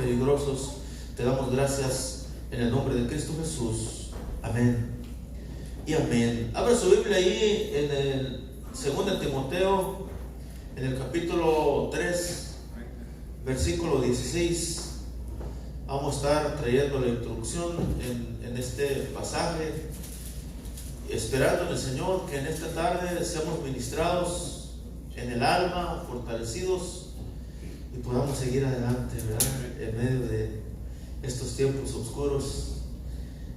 peligrosos. Te damos gracias en el nombre de Cristo Jesús. Amén y amén. Abra su Biblia ahí en el 2 Timoteo, en el capítulo 3, versículo 16. Vamos a estar trayendo la introducción en este pasaje, esperando en el Señor que en esta tarde seamos ministrados en el alma, fortalecidos, y podamos seguir adelante, ¿verdad?, en medio de estos tiempos oscuros.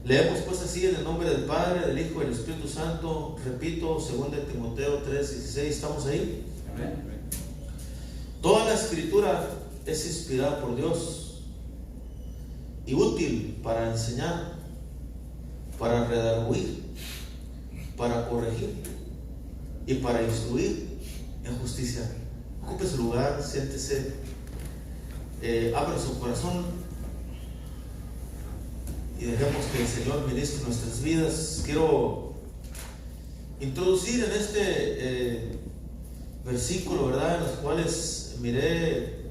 Leemos pues así en el nombre del Padre, del Hijo y del Espíritu Santo. Repito, 2 Timoteo 3:16. ¿Estamos ahí? Amén. Toda la Escritura es inspirada por Dios y útil para enseñar, para redarguir, para corregir y para instruir en justicia. Ocupe su lugar, siéntese, abra su corazón y dejemos que el Señor ministre nuestras vidas. Quiero introducir en este versículo, ¿verdad?, en los cuales miré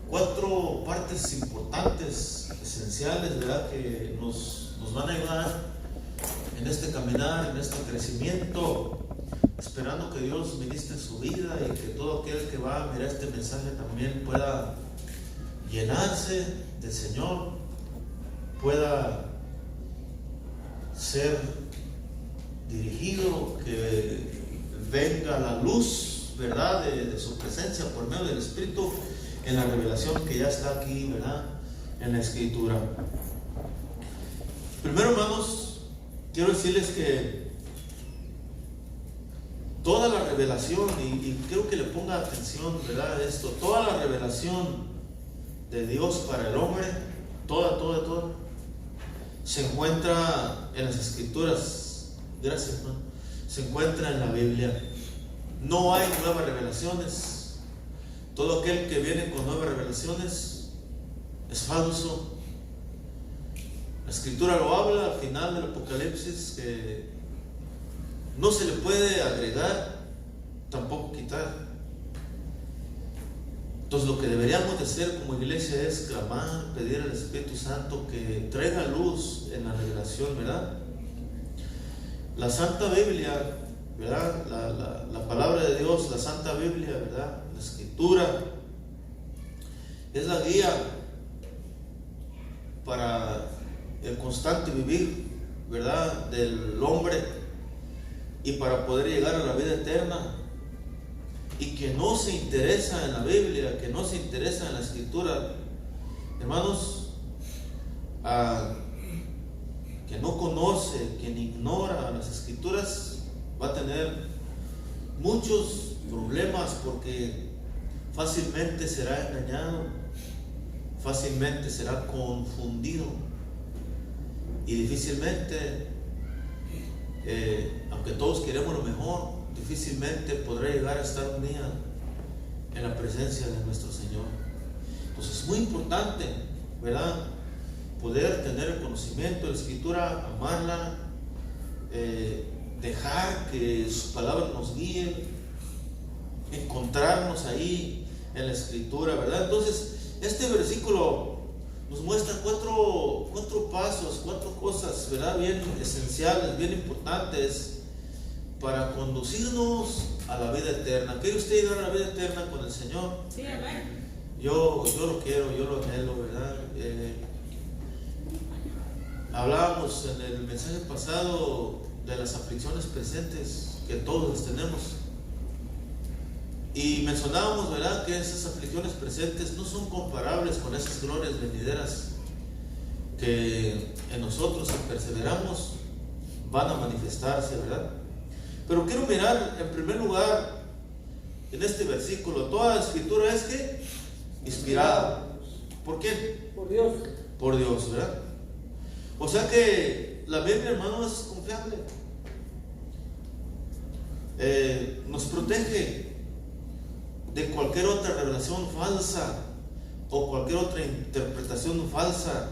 4 partes importantes, esenciales, ¿verdad?, que nos van a ayudar en este caminar, en este crecimiento, esperando que Dios ministre su vida y que todo aquel que va a mirar este mensaje también pueda llenarse del Señor, pueda ser dirigido, que venga la luz, ¿verdad?, de su presencia por medio del Espíritu en la revelación que ya está aquí, ¿verdad?, en la Escritura. Primero, hermanos, quiero decirles que toda la revelación, y quiero que le ponga atención, ¿verdad?, a esto, toda la revelación de Dios para el hombre, toda, se encuentra en las Escrituras. Gracias, hermano. Se encuentra en la Biblia. No hay nuevas revelaciones. Todo aquel que viene con nuevas revelaciones es falso. La Escritura lo habla al final del Apocalipsis, que no se le puede agregar, tampoco quitar. Entonces, lo que deberíamos de hacer como iglesia es clamar, pedir al Espíritu Santo que traiga luz en la revelación, ¿verdad? La Santa Biblia, ¿verdad?, la palabra de Dios, la Santa Biblia, ¿verdad?, la Escritura, es la guía para el constante vivir, ¿verdad?, del hombre, y para poder llegar a la vida eterna. Y que no se interesa en la Biblia, que no se interesa en la Escritura, hermanos, que no conoce, quien ignora las Escrituras, va a tener muchos problemas, porque fácilmente será engañado, fácilmente será confundido, y difícilmente, aunque todos queremos lo mejor, difícilmente podrá llegar a estar un día en la presencia de nuestro Señor. Entonces es muy importante, ¿verdad?, poder tener el conocimiento de la Escritura, amarla, dejar que su palabra nos guíe, encontrarnos ahí en la Escritura, ¿verdad? Entonces, este versículo nos muestra cuatro pasos, 4 cosas, ¿verdad?, bien esenciales, bien importantes para conducirnos a la vida eterna. ¿Quiere usted llegar a la vida eterna con el Señor? Sí, amén. Yo lo quiero, yo lo anhelo, ¿verdad? Hablábamos en el mensaje pasado de las aflicciones presentes que todos tenemos, y mencionábamos, ¿verdad?, que esas aflicciones presentes no son comparables con esas glorias venideras que en nosotros, si perseveramos, van a manifestarse, ¿verdad? Pero quiero mirar en primer lugar en este versículo. Toda la Escritura es que inspirada. ¿Por quién? Por Dios. Por Dios, ¿verdad? O sea que la Biblia, hermano, es confiable. Nos protege de cualquier otra revelación falsa o cualquier otra interpretación falsa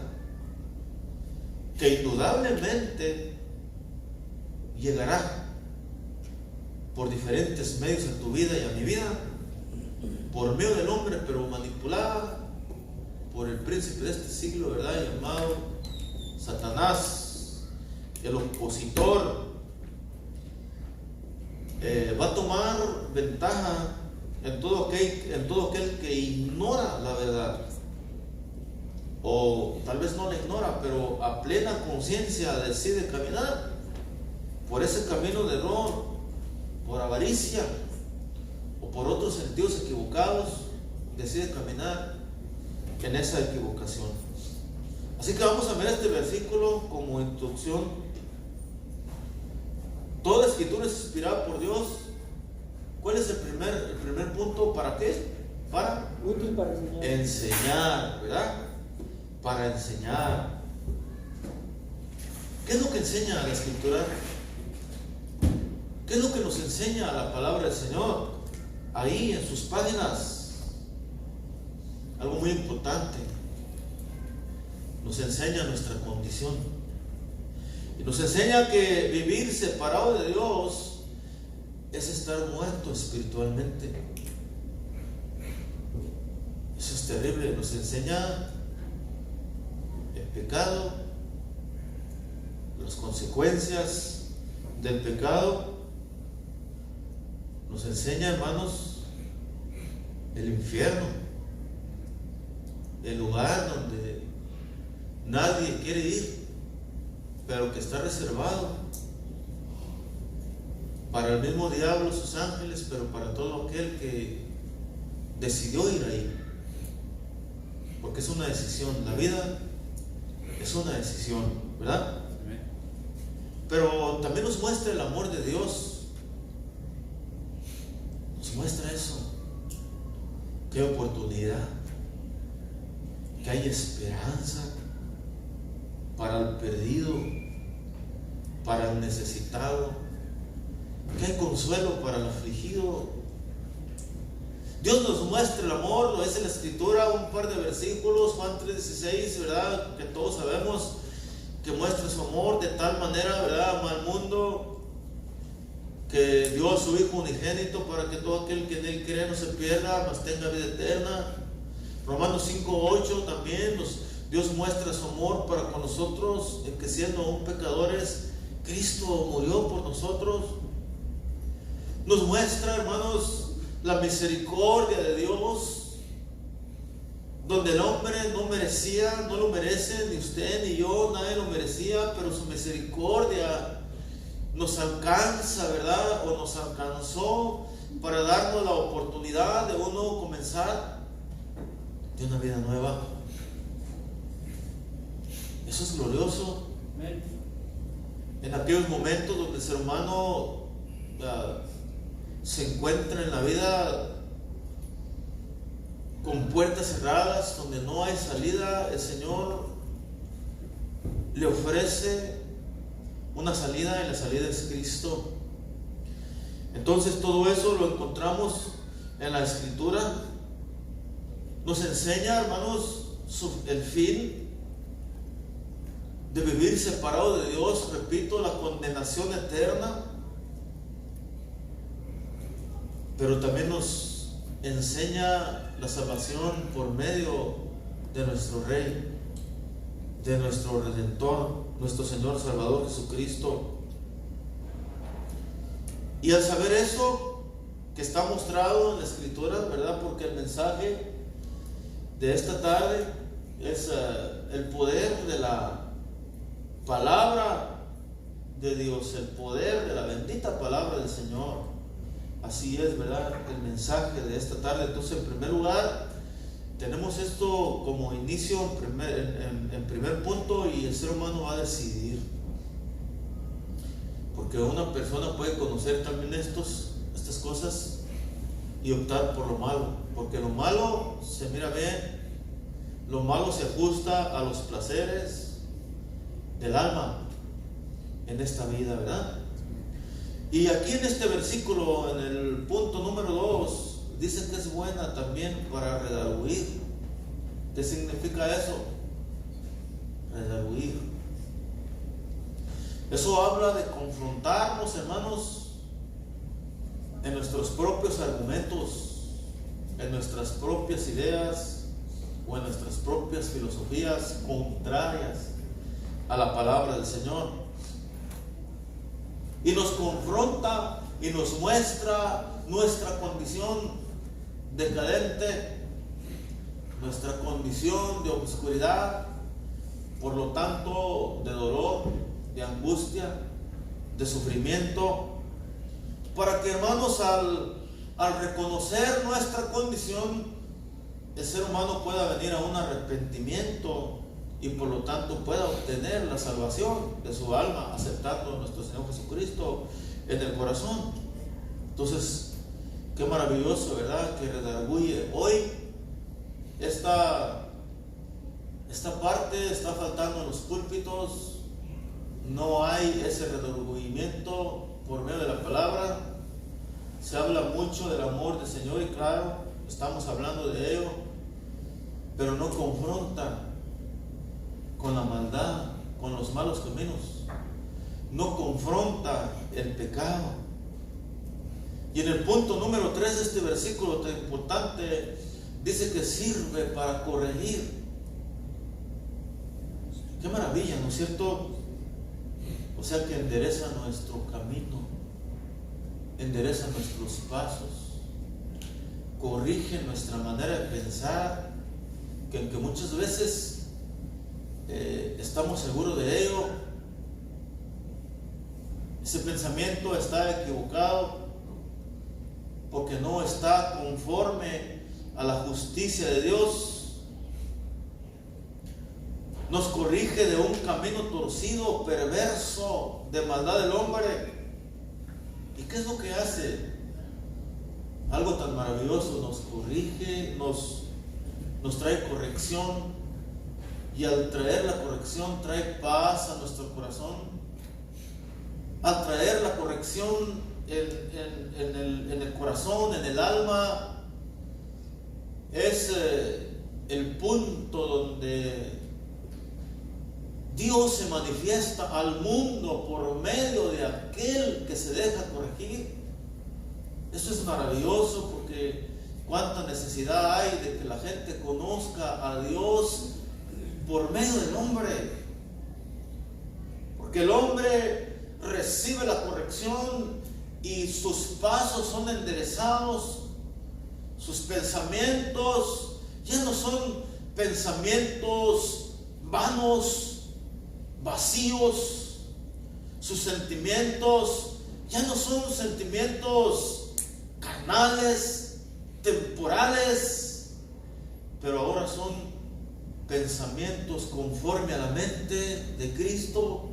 que indudablemente llegará por diferentes medios en tu vida y a mi vida, por medio del hombre, pero manipulada príncipe de este siglo, ¿verdad? Llamado Satanás, el opositor, va a tomar ventaja en todo aquel que ignora la verdad, o tal vez no la ignora, pero a plena conciencia decide caminar por ese camino de error, por avaricia o por otros sentidos equivocados, decide caminar en esa equivocación. Así que vamos a ver este versículo como instrucción. Toda escritura es inspirada por Dios. ¿Cuál es el primer punto? ¿Para qué? Para útil para enseñar. Enseñar, ¿verdad? Para enseñar. ¿Qué es lo que enseña la escritura? ¿Qué es lo que nos enseña la palabra del Señor? Ahí en sus páginas, algo muy importante. Nos enseña nuestra condición. Y nos enseña que vivir separado de Dios es estar muerto espiritualmente. Eso es terrible. Nos enseña el pecado, las consecuencias del pecado. Nos enseña, hermanos, el infierno, el lugar donde nadie quiere ir, pero que está reservado para el mismo diablo, sus ángeles, pero para todo aquel que decidió ir ahí. Porque es una decisión. La vida es una decisión, ¿verdad? Pero también nos muestra el amor de Dios. Nos muestra eso. Qué oportunidad, que hay esperanza para el perdido, para el necesitado, que hay consuelo para el afligido. Dios nos muestra el amor, lo dice en la escritura, un par de versículos, Juan 3:16, ¿verdad? Que todos sabemos que muestra su amor de tal manera, ¿verdad? Ama al mundo, que dio a su Hijo unigénito para que todo aquel que en Él cree no se pierda, mas tenga vida eterna. Romanos 5:8 también Dios muestra su amor para con nosotros, en que siendo aún pecadores, Cristo murió por nosotros. Nos muestra, hermanos, la misericordia de Dios, donde el hombre no merecía, no lo merece, ni usted ni yo, nadie lo merecía, pero su misericordia nos alcanza, ¿verdad? O nos alcanzó para darnos la oportunidad de uno comenzar de una vida nueva. Eso es glorioso. En aquellos momentos donde el ser humano se encuentra en la vida con puertas cerradas, donde no hay salida, el Señor le ofrece una salida, y la salida es Cristo. Entonces todo eso lo encontramos en la escritura. Nos enseña, hermanos, el fin de vivir separado de Dios, repito, la condenación eterna, pero también nos enseña la salvación por medio de nuestro Rey, de nuestro Redentor, nuestro Señor Salvador Jesucristo. Y al saber eso, que está mostrado en la escritura, ¿verdad? Porque el mensaje de esta tarde es el poder de la palabra de Dios, el poder de la bendita palabra del Señor. Así es, ¿verdad? El mensaje de esta tarde. Entonces, en primer lugar, tenemos esto como inicio en primer punto, y el ser humano va a decidir. Porque una persona puede conocer también estas cosas y optar por lo malo. Porque lo malo se mira bien, lo malo se ajusta a los placeres del alma en esta vida, ¿verdad? Y aquí en este versículo, en el punto número 2, dice que es buena también para redarguir. ¿Qué significa eso? Redarguir. Eso habla de confrontarnos, hermanos, en nuestros propios argumentos, en nuestras propias ideas o en nuestras propias filosofías contrarias a la palabra del Señor. Y nos confronta y nos muestra nuestra condición decadente, nuestra condición de oscuridad, por lo tanto de dolor, de angustia, de sufrimiento, para que, hermanos, al reconocer nuestra condición, el ser humano pueda venir a un arrepentimiento y por lo tanto pueda obtener la salvación de su alma, aceptando a nuestro Señor Jesucristo en el corazón. Entonces, qué maravilloso, ¿verdad?, que redarguye. Hoy esta parte está faltando en los púlpitos. No hay ese redargüimiento por medio de la palabra. Se habla mucho del amor del Señor y claro, estamos hablando de ello, pero no confronta con la maldad, con los malos caminos. No confronta el pecado. Y en el punto número 3 de este versículo tan importante, dice que sirve para corregir. Qué maravilla, ¿no es cierto? O sea que endereza nuestro camino, endereza nuestros pasos, corrige nuestra manera de pensar, que aunque muchas veces estamos seguros de ello, ese pensamiento está equivocado porque no está conforme a la justicia de Dios. Nos corrige de un camino torcido, perverso, de maldad del hombre. ¿Y qué es lo que hace? Algo tan maravilloso, nos corrige, nos trae corrección. Y al traer la corrección trae paz a nuestro corazón. Al traer la corrección en el corazón, en el alma, es el punto donde Dios se manifiesta al mundo por medio de aquel que se deja corregir. Eso es maravilloso, porque cuánta necesidad hay de que la gente conozca a Dios por medio del hombre, porque el hombre recibe la corrección y sus pasos son enderezados. Sus pensamientos ya no son pensamientos vanos, vacíos. Sus sentimientos ya no son sentimientos carnales, temporales, pero ahora son pensamientos conforme a la mente de Cristo.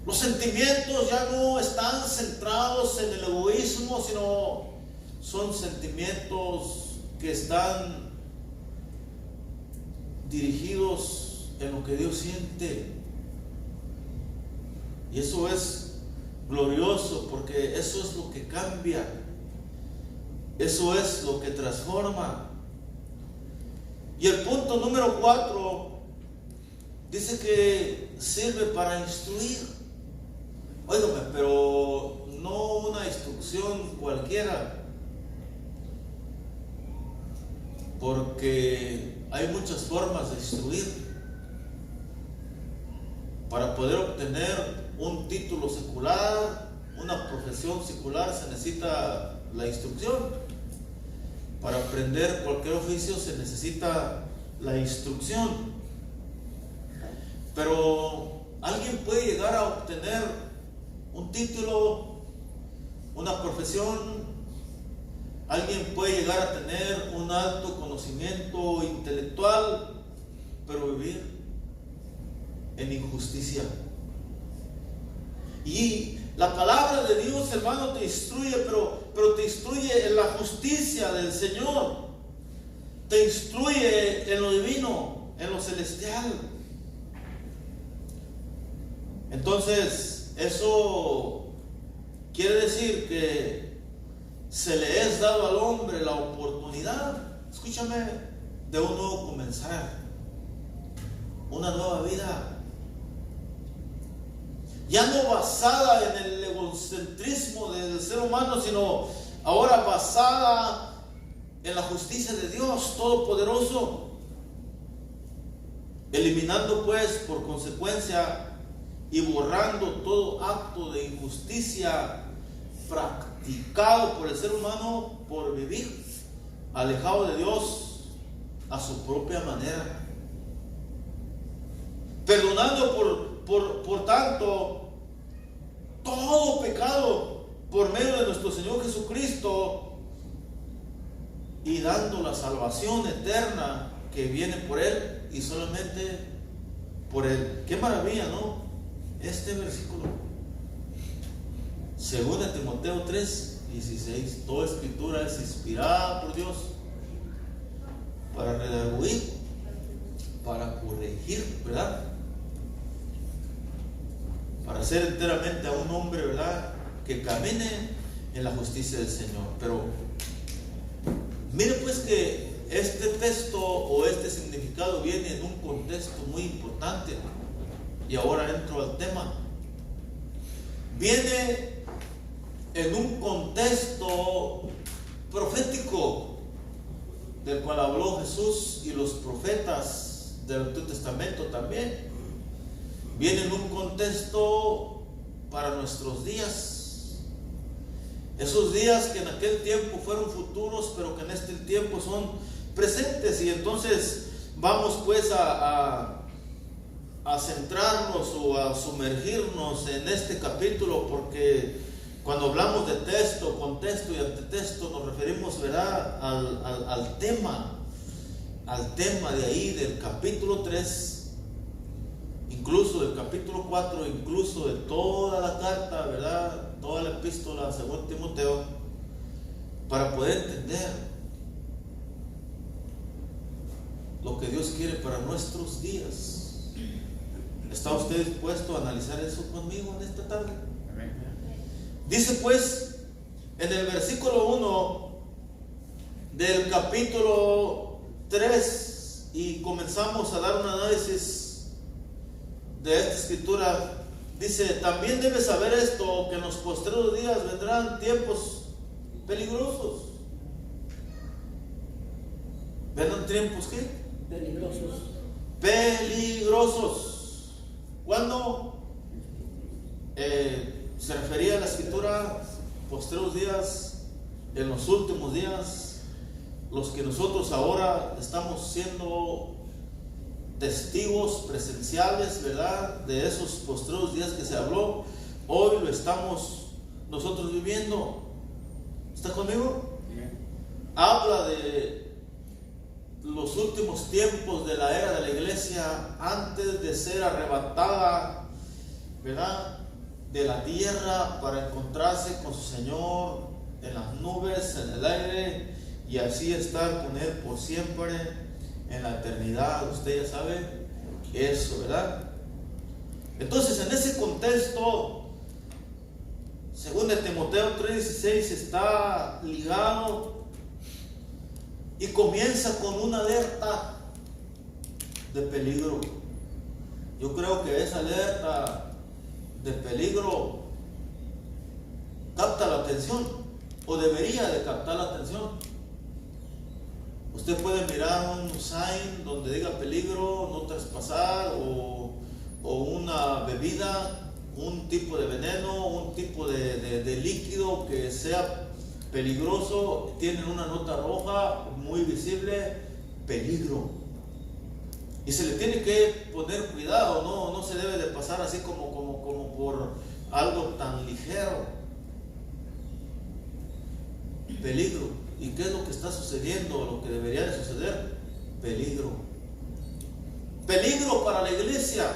Los sentimientos ya no están centrados en el egoísmo, sino son sentimientos que están dirigidos en lo que Dios siente. Y eso es glorioso, porque eso es lo que cambia, eso es lo que transforma. Y el punto número 4 dice que sirve para instruir. Óigame, pero no una instrucción cualquiera, porque hay muchas formas de instruir. Para poder obtener un título secular, una profesión secular, se necesita la instrucción. Para aprender cualquier oficio se necesita la instrucción. Pero alguien puede llegar a obtener un título, una profesión. Alguien puede llegar a tener un alto conocimiento intelectual, pero vivir en injusticia. Y la palabra de Dios, hermano, te instruye, pero te instruye en la justicia del Señor. Te instruye en lo divino, en lo celestial. Entonces, eso quiere decir que se le es dado al hombre la oportunidad, escúchame, de un nuevo comenzar, una nueva vida. Ya no basada en el egocentrismo del ser humano, sino ahora basada en la justicia de Dios Todopoderoso. eliminando pues por consecuencia y borrando todo acto de injusticia practicado por el ser humano por vivir alejado de Dios a su propia manera. Perdonando por tanto todo pecado por medio de nuestro Señor Jesucristo y dando la salvación eterna que viene por Él y solamente por Él. Qué maravilla, ¿no? Este versículo. Según Timoteo 3:16, toda escritura es inspirada por Dios para redarguir, para corregir, ¿verdad? Para hacer enteramente a un hombre, ¿verdad?, que camine en la justicia del Señor. Pero mire pues que este texto o este significado viene en un contexto muy importante. Y ahora entro al tema. Viene en un contexto profético del cual habló Jesús y los profetas del Antiguo Testamento también. Viene en un contexto para nuestros días. Esos días que en aquel tiempo fueron futuros, pero que en este tiempo son presentes. Y entonces vamos pues a centrarnos o a sumergirnos en este capítulo, porque cuando hablamos de texto, contexto y antetexto nos referimos, ¿verdad?, al tema de ahí del capítulo 3, incluso del capítulo 4, incluso de toda la carta, ¿verdad?, toda la epístola según Timoteo, para poder entender lo que Dios quiere para nuestros días. ¿Está usted dispuesto a analizar eso conmigo en esta tarde? Dice pues en el versículo 1 del capítulo 3, y comenzamos a dar un análisis de esta escritura. Dice: también debes saber esto, que en los postreros días vendrán tiempos peligrosos. ¿Vendrán tiempos qué? Peligrosos. ¿Cuándo? Se refería a la escritura postreros días, en los últimos días, los que nosotros ahora estamos siendo testigos presenciales, ¿verdad?, de esos postreros días que se habló. Hoy lo estamos nosotros viviendo. ¿Está conmigo? Habla de los últimos tiempos de la era de la iglesia antes de ser arrebatada, ¿verdad?, de la tierra para encontrarse con su Señor en las nubes, en el aire, y así estar con Él por siempre en la eternidad. Usted ya sabe eso, ¿verdad? Entonces, en ese contexto, según de Timoteo 3:16, está ligado y comienza con una alerta de peligro. Yo creo que esa alerta de peligro capta la atención, o debería de captar la atención. Usted puede mirar un sign donde diga peligro, no traspasar, o una bebida, un tipo de veneno, un tipo de líquido que sea peligroso, tienen una nota roja muy visible: peligro. Y se le tiene que poner cuidado, no se debe de pasar así como por algo tan ligero. Peligro. ¿Y qué es lo que está sucediendo? Lo que debería de suceder: peligro. Peligro para la iglesia.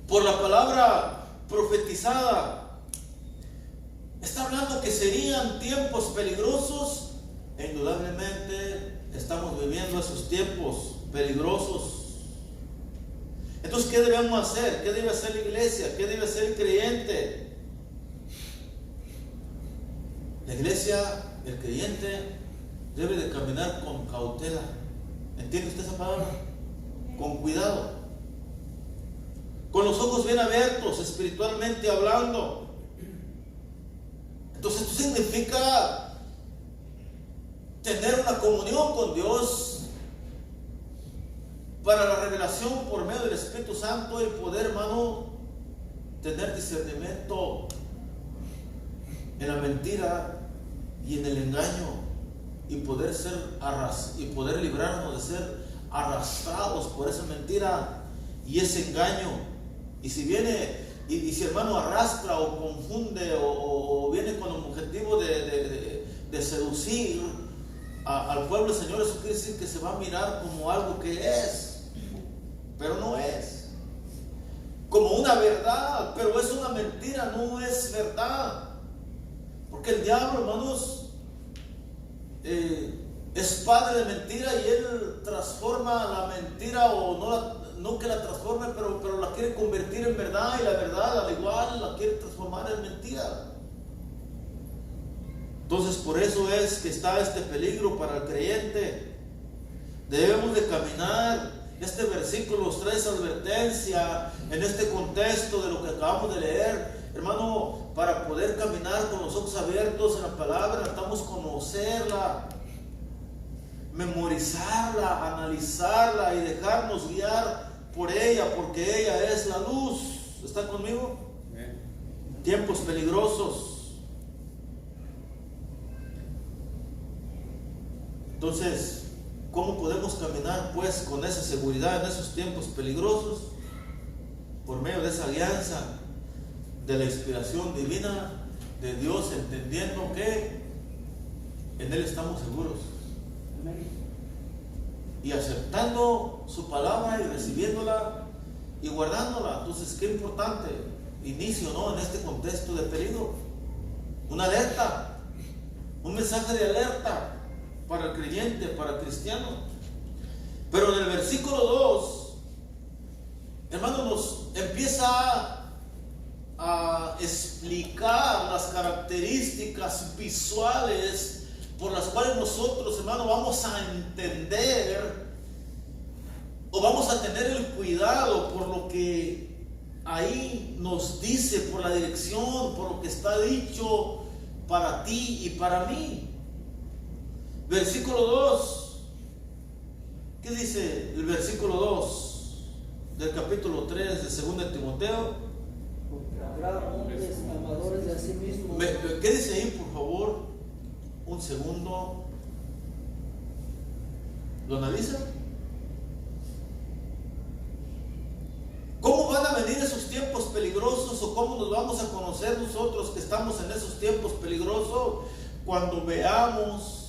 Por la palabra profetizada, está hablando que serían tiempos peligrosos, e indudablemente estamos viviendo esos tiempos peligrosos. Entonces, ¿qué debemos hacer? ¿Qué debe hacer la iglesia? ¿Qué debe hacer el creyente? La iglesia, el creyente, debe de caminar con cautela. ¿Entiende usted esa palabra? Con cuidado, con los ojos bien abiertos, espiritualmente hablando. Entonces, esto significa tener una comunión con Dios, para la revelación por medio del Espíritu Santo y poder, hermano, tener discernimiento en la mentira y en el engaño, y poder librarnos de ser arrastrados por esa mentira y ese engaño. Y si viene, y si hermano arrastra o confunde o viene con el objetivo de seducir al pueblo del Señor, eso quiere decir que se va a mirar como algo que es, pero no es. Como una verdad, pero es una mentira, no es verdad. Porque el diablo, hermanos, es padre de mentira, y él transforma la mentira, o no que la transforme, pero la quiere convertir en verdad, y la verdad al igual la quiere transformar en mentira. Entonces por eso es que está este peligro para el creyente. Debemos de caminar. Este versículo nos trae esa advertencia en este contexto de lo que acabamos de leer, hermano. Para poder caminar con los ojos abiertos en la palabra, necesitamos conocerla, memorizarla, analizarla y dejarnos guiar por ella, porque ella es la luz. ¿Está conmigo? Tiempos peligrosos. Entonces, ¿cómo podemos caminar pues con esa seguridad en esos tiempos peligrosos? Por medio de esa alianza, de la inspiración divina de Dios, entendiendo que en Él estamos seguros. Amén. Y aceptando su palabra y recibiéndola y guardándola. Entonces, qué importante inicio, ¿no? En este contexto de peligro. Una alerta, un mensaje de alerta para el creyente, para el cristiano. Pero en el versículo 2, hermano, nos empieza a explicar las características visuales por las cuales nosotros, hermano, vamos a entender, o vamos a tener el cuidado por lo que ahí nos dice, por la dirección, por lo que está dicho para ti y para mí. Versículo 2. ¿Qué dice el versículo 2 del capítulo 3 de 2 de Timoteo? Hombres amadores de sí mismos. ¿Qué dice ahí, por favor? Un segundo. ¿Lo analiza? ¿Cómo van a venir esos tiempos peligrosos, o cómo nos vamos a conocer nosotros que estamos en esos tiempos peligrosos? Cuando veamos.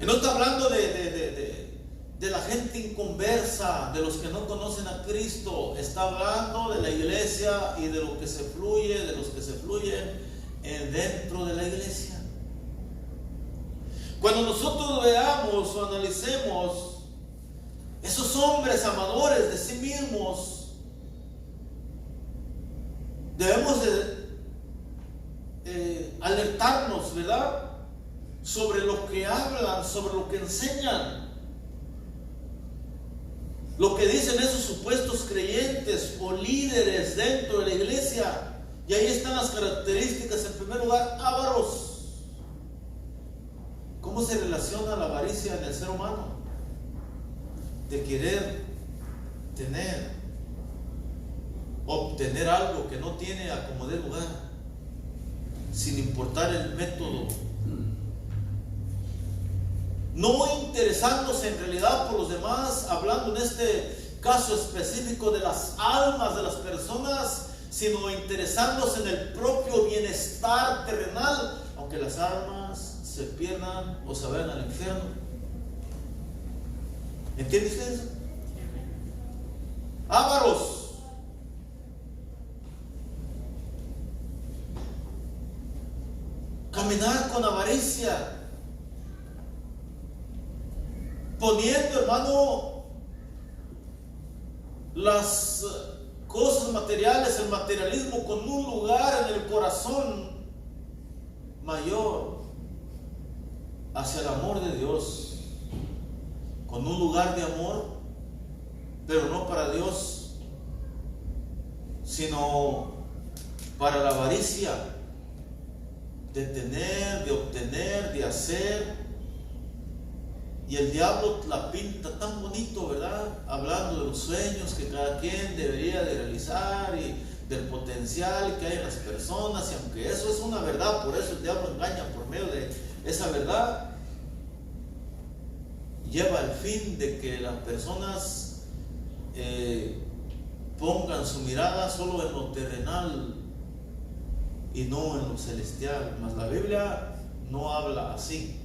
Y no está hablando de la gente inconversa, de los que no conocen a Cristo. Está hablando de la iglesia y de lo que se fluye, de los que se fluyen dentro de la iglesia. Cuando nosotros veamos o analicemos esos hombres amadores de sí mismos, debemos de alertarnos, ¿verdad?, sobre lo que hablan, sobre lo que enseñan, lo que dicen esos supuestos creyentes o líderes dentro de la iglesia. Y ahí están las características. En primer lugar, ávaros. ¿Cómo se relaciona la avaricia en el ser humano? De querer tener, obtener algo que no tiene a como dé lugar, sin importar el método. No interesándose en realidad por los demás, hablando en este caso específico de las almas de las personas, sino interesándose en el propio bienestar terrenal, aunque las almas se pierdan o se vayan al infierno. ¿Entiende usted eso? Ávaros. Caminar con avaricia, poniendo, hermano, las cosas materiales, el materialismo, con un lugar en el corazón mayor hacia el amor de Dios, con un lugar de amor, pero no para Dios, sino para la avaricia, de tener, de obtener, de hacer, Y el diablo la pinta tan bonito, ¿verdad? Hablando de los sueños que cada quien debería de realizar y del potencial que hay en las personas. Y aunque eso es una verdad, por eso el diablo engaña por medio de esa verdad, lleva al fin de que las personas pongan su mirada solo en lo terrenal y no en lo celestial. Mas la Biblia no habla así.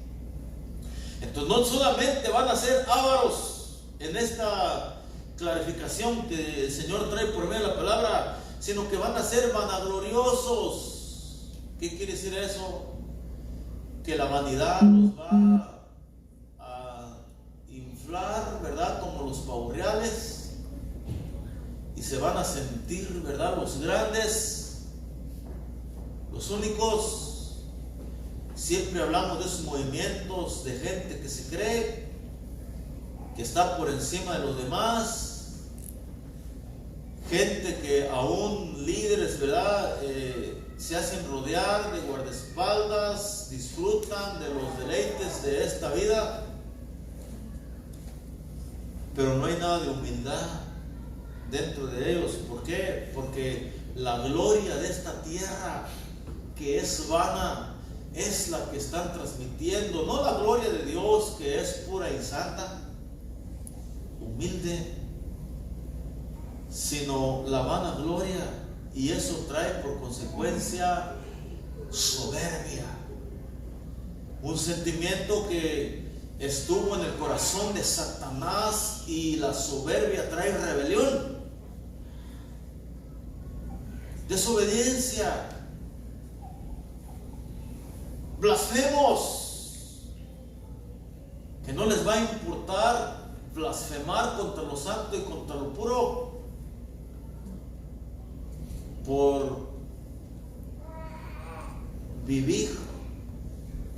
Entonces no solamente van a ser ávaros en esta clarificación que el Señor trae por medio de la palabra, sino que van a ser vanagloriosos. ¿Qué quiere decir eso? Que la vanidad los va a inflar, ¿verdad? Como los pavos reales, y se van a sentir, ¿verdad? Los grandes, los únicos. Siempre hablamos de esos movimientos de gente que se cree que está por encima de los demás, gente que aún líderes, ¿verdad? Se hacen rodear de guardaespaldas, disfrutan de los deleites de esta vida, pero no hay nada de humildad dentro de ellos. ¿Por qué? Porque la gloria de esta tierra, que es vana, es la que están transmitiendo, no la gloria de Dios, que es pura y santa, humilde, sino la vana gloria, y eso trae por consecuencia soberbia, un sentimiento que estuvo en el corazón de Satanás, y la soberbia trae rebelión, desobediencia, blasfemos, que no les va a importar blasfemar contra lo santo y contra lo puro por vivir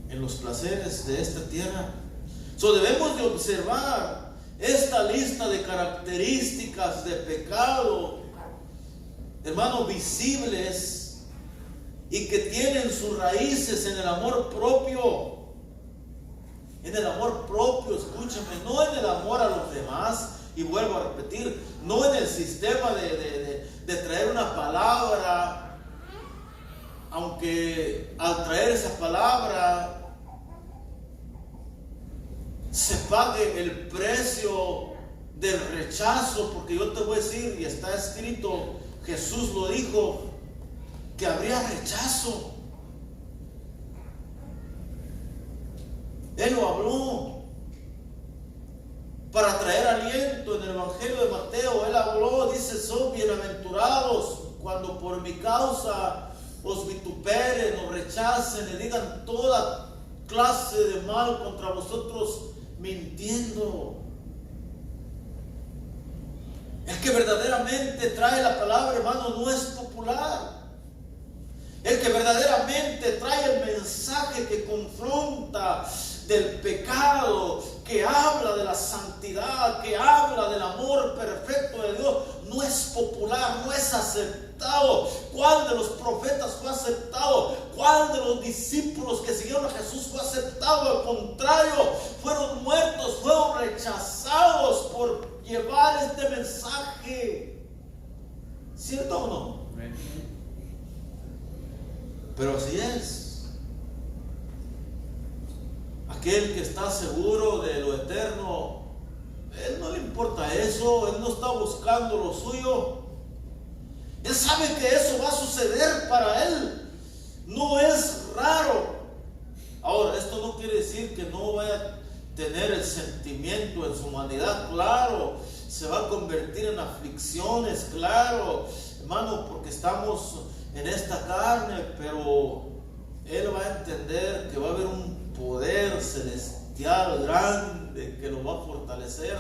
en los placeres de esta tierra. Debemos de observar esta lista de características de pecado, hermanos, visibles, y que tienen sus raíces en el amor propio. En el amor propio, escúchame, no en el amor a los demás. Y vuelvo a repetir, no en el sistema de traer una palabra, aunque al traer esa palabra se pague el precio del rechazo, porque yo te voy a decir, y está escrito, Jesús lo dijo, que habría rechazo. Él lo habló para traer aliento. En el Evangelio de Mateo Él habló, dice: son bienaventurados cuando por mi causa os vituperen, os rechacen y digan toda clase de mal contra vosotros, mintiendo. El que verdaderamente trae la palabra, hermano, no es popular. El que verdaderamente trae el mensaje que confronta del pecado, que habla de la santidad, que habla del amor perfecto de Dios, no es popular, no es aceptado. ¿Cuál de los profetas fue aceptado? ¿Cuál de los discípulos que siguieron a Jesús fue aceptado? Al contrario, fueron muertos, fueron rechazados por llevar este mensaje. ¿Cierto o no? Pero así es. Aquel que está seguro de lo eterno, él no le importa eso, él no está buscando lo suyo. Él sabe que eso va a suceder para él. No es raro. Ahora, esto no quiere decir que no vaya a tener el sentimiento en su humanidad. Claro, se va a convertir en aflicciones, claro, hermano, porque estamos en esta carne, pero él va a entender que va a haber un poder celestial grande que lo va a fortalecer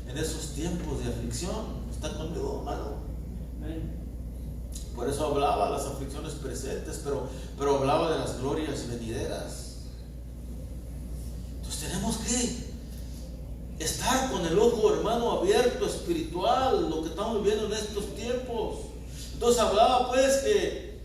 en esos tiempos de aflicción. ¿Está conmigo, hermano? Por eso hablaba de las aflicciones presentes, pero hablaba de las glorias venideras. Entonces tenemos que estar con el ojo, hermano, abierto, espiritual, lo que estamos viviendo en estos tiempos. Entonces hablaba pues que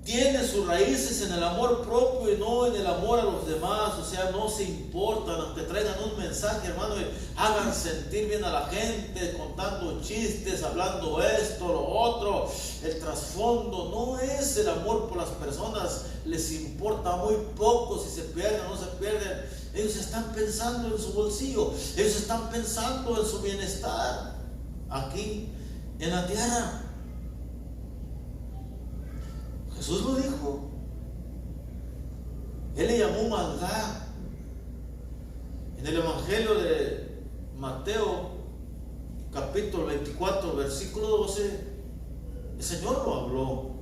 tiene sus raíces en el amor propio y no en el amor a los demás. O sea, no se importan, aunque traigan un mensaje, hermano, y hagan sentir bien a la gente, contando chistes, hablando esto, lo otro. El trasfondo no es el amor por las personas. Les importa muy poco si se pierden o no se pierden. Ellos están pensando en su bolsillo, ellos están pensando en su bienestar aquí en la tierra. Jesús lo dijo. Él le llamó maldad. En el Evangelio de Mateo, capítulo 24, versículo 12, el Señor lo habló.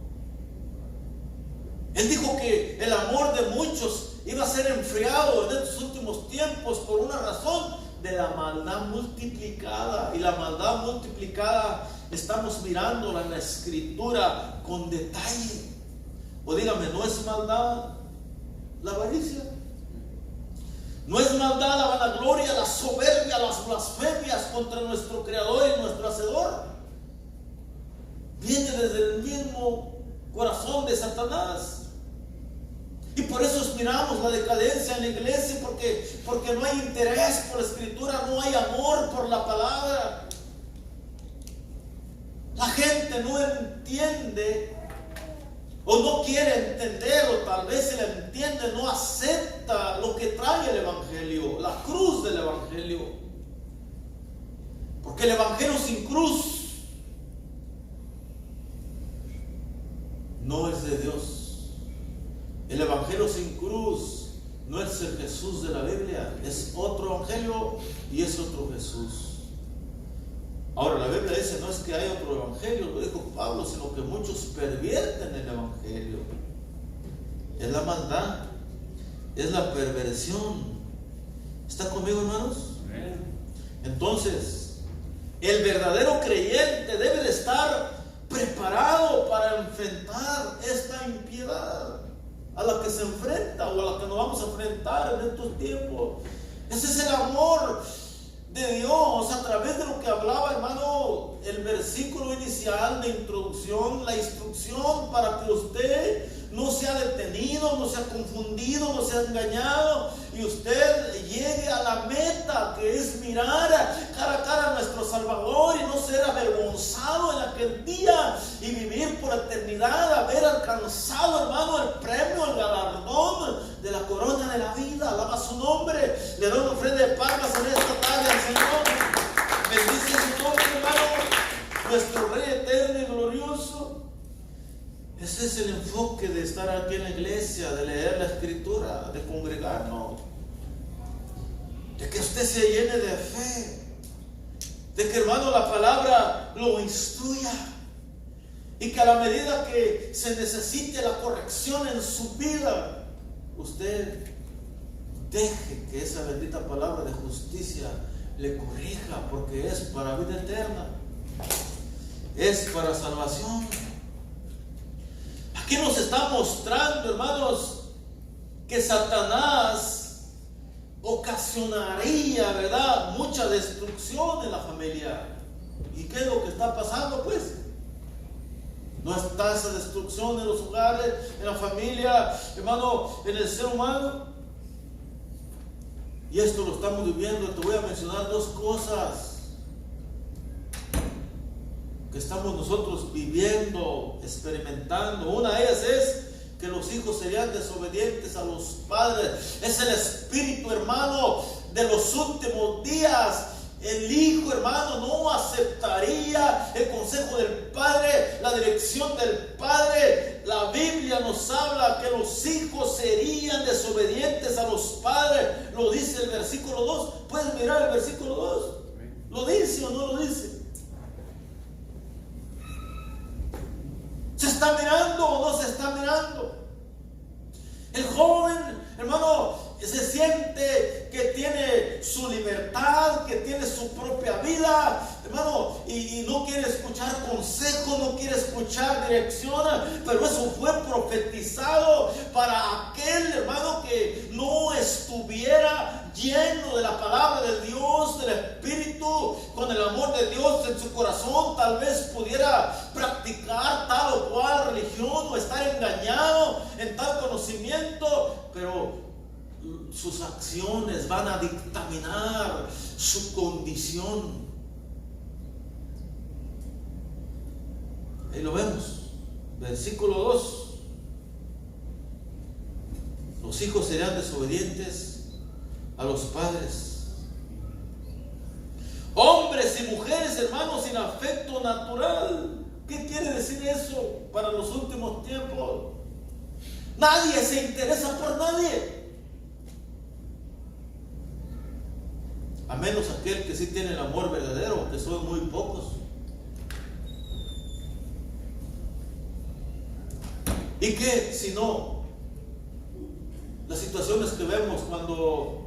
Él dijo que el amor de muchos iba a ser enfriado en estos últimos tiempos por una razón de la maldad multiplicada. Y la maldad multiplicada estamos mirándola en la Escritura con detalle. O dígame, ¿no es maldad la avaricia? ¿No es maldad la vanagloria, la soberbia, las blasfemias contra nuestro Creador y nuestro Hacedor? Viene desde el mismo corazón de Satanás. Y por eso miramos la decadencia en la iglesia, porque no hay interés por la Escritura, no hay amor por la palabra. La gente no entiende, o no quiere entender, o tal vez si la entiende, no acepta lo que trae el Evangelio, la cruz del Evangelio. Porque el Evangelio sin cruz no es de Dios. El Evangelio sin cruz no es el Jesús de la Biblia, es otro Evangelio y es otro Jesús. Ahora la Biblia dice, no es que haya otro Evangelio, lo dijo Pablo, sino que muchos pervierten el Evangelio. Es la maldad, es la perversión. ¿Está conmigo, hermanos? Entonces, el verdadero creyente debe de estar preparado para enfrentar esta impiedad a la que se enfrenta o a la que nos vamos a enfrentar en estos tiempos. Ese es el amor de Dios a través de lo que hablaba, hermano, el versículo inicial de introducción, la instrucción para que usted no sea detenido, no sea confundido, no sea engañado y usted llegue a la meta, que es mirar cara a cara a nuestro Salvador y no ser avergonzado en aquel día y vivir por eternidad, haber alcanzado, hermano, el premio, el galardón de la corona de la vida. Alaba su nombre. Le doy una ofrenda de palmas en esta tarde al Señor. Bendice su nombre, hermano, nuestro Rey eterno y glorioso. Ese es el enfoque de estar aquí en la iglesia, de leer la Escritura, de congregarnos, de que usted se llene de fe, de que, hermano, la palabra lo instruya y que a la medida que se necesite la corrección en su vida, usted deje que esa bendita palabra de justicia le corrija, porque es para vida eterna, es para salvación. Aquí nos está mostrando, hermanos, que Satanás ocasionaría, ¿verdad?, mucha destrucción en la familia. ¿Y qué es lo que está pasando? Pues no está esa destrucción en los hogares, en la familia, hermano, en el ser humano. Y esto lo estamos viviendo. Te voy a mencionar dos cosas que estamos nosotros viviendo, experimentando. Una de ellas es que los hijos serían desobedientes a los padres. Es el espíritu, hermano, de los últimos días. El hijo, hermano, no aceptaría el consejo del padre, la dirección del padre. La Biblia nos habla que los hijos serían desobedientes a los padres. Lo dice el versículo 2. ¿Puedes mirar el versículo 2? ¿Lo dice o no lo dice? ¿Se está mirando o no se está mirando? El joven, hermano, se siente que tiene su libertad, que tiene su propia vida, hermano, y no quiere escuchar consejo, no quiere escuchar dirección, pero eso fue profetizado para aquel, hermano, que no estuviera lleno de la palabra de Dios, del Espíritu espíritu, con el amor de Dios en su corazón, tal vez pudiera practicar tal o cual religión o estar engañado en tal conocimiento, pero sus acciones van a dictaminar su condición. Ahí lo vemos, versículo 2. Los hijos serán desobedientes a los padres. Hombres y mujeres, hermanos, sin afecto natural. ¿Qué quiere decir eso para los últimos tiempos? Nadie se interesa por nadie, a menos aquel que sí tiene el amor verdadero, que son muy pocos. ¿Y qué si no? Las situaciones que vemos cuando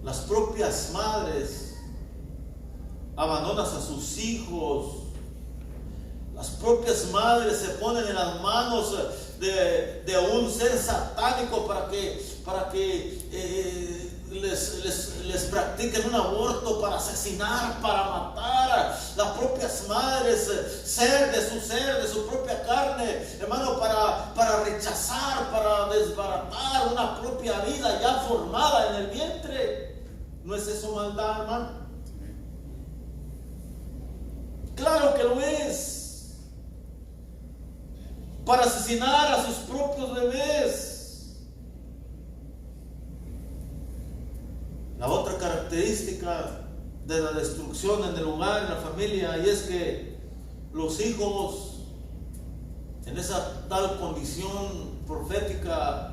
las propias madres abandonan a sus hijos, las propias madres se ponen en las manos de un ser satánico para que les practiquen un aborto, para asesinar, para matar. Las propias madres, de su propia carne, hermano, para rechazar, para desbaratar una propia vida ya formada en el vientre. ¿No es eso maldad, hermano? Claro que lo es. Para asesinar a sus propios bebés. La otra característica de la destrucción en el hogar, en la familia, y es que los hijos, en esa tal condición profética,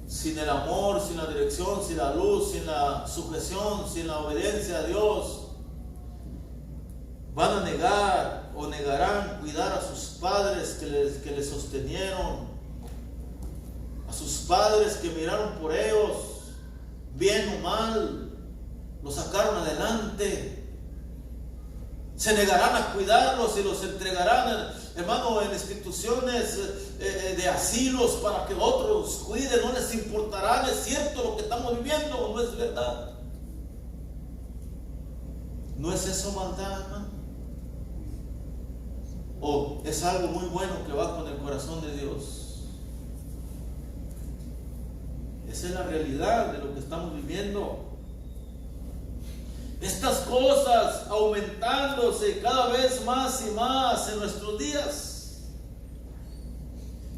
sin el amor, sin la dirección, sin la luz, sin la sujeción, sin la obediencia a Dios, van a negar o negarán cuidar a sus padres que les sostenieron, a sus padres que miraron por ellos, bien o mal, los sacaron adelante. Se negarán a cuidarlos y los entregarán, hermano, en instituciones de asilos para que otros cuiden. No les importará, ¿es cierto lo que estamos viviendo o no es verdad? ¿No es eso maldad, hermano? ¿O es algo muy bueno que va con el corazón de Dios? Esa es la realidad de lo que estamos viviendo. Estas cosas aumentándose cada vez más y más en nuestros días.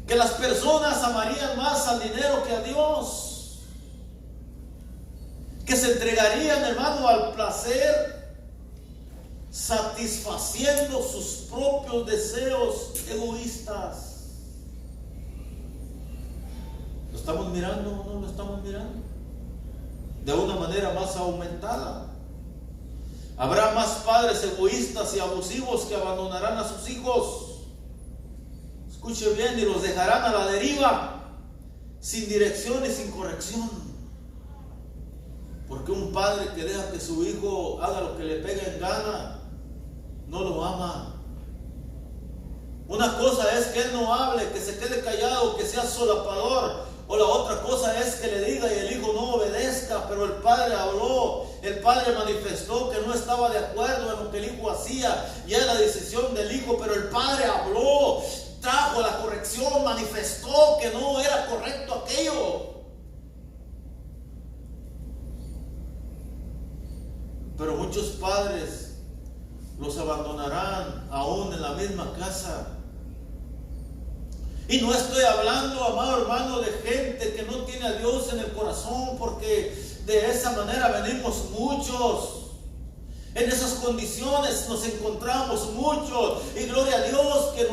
Que las personas amarían más al dinero que a Dios. Que se entregarían, hermano, al placer, satisfaciendo sus propios deseos egoístas. ¿Lo estamos mirando o no lo estamos mirando? De una manera más aumentada. Habrá más padres egoístas y abusivos que abandonarán a sus hijos. Escuche bien, y los dejarán a la deriva, sin dirección y sin corrección. Porque un padre que deja que su hijo haga lo que le pega en gana, no lo ama. Una cosa es que él no hable, que se quede callado, que sea solapador. O la otra cosa es que le diga y el hijo no obedezca. Pero el padre habló, el padre manifestó que no estaba de acuerdo en lo que el hijo hacía. Y era la decisión del hijo, pero el padre habló, trajo la corrección, manifestó que no era correcto aquello. Pero muchos padres los abandonarán aún en la misma casa. Y no estoy hablando, amado hermano, de gente que no tiene a Dios en el corazón, porque de esa manera venimos muchos. En esas condiciones nos encontramos muchos. Y gloria a Dios que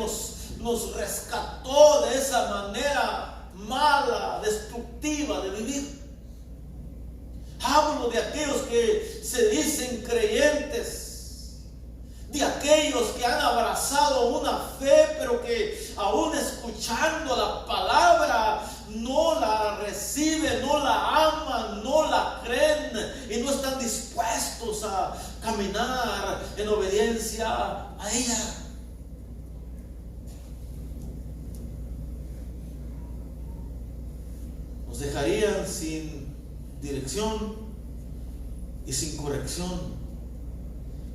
nos rescató de esa manera mala, destructiva de vivir. Hablo de aquellos que se dicen creyentes, de aquellos que han abrazado una fe, pero que aún escuchando la palabra no la reciben, no la aman, no la creen y no están dispuestos a caminar en obediencia a ella. Nos dejarían sin dirección, y sin corrección.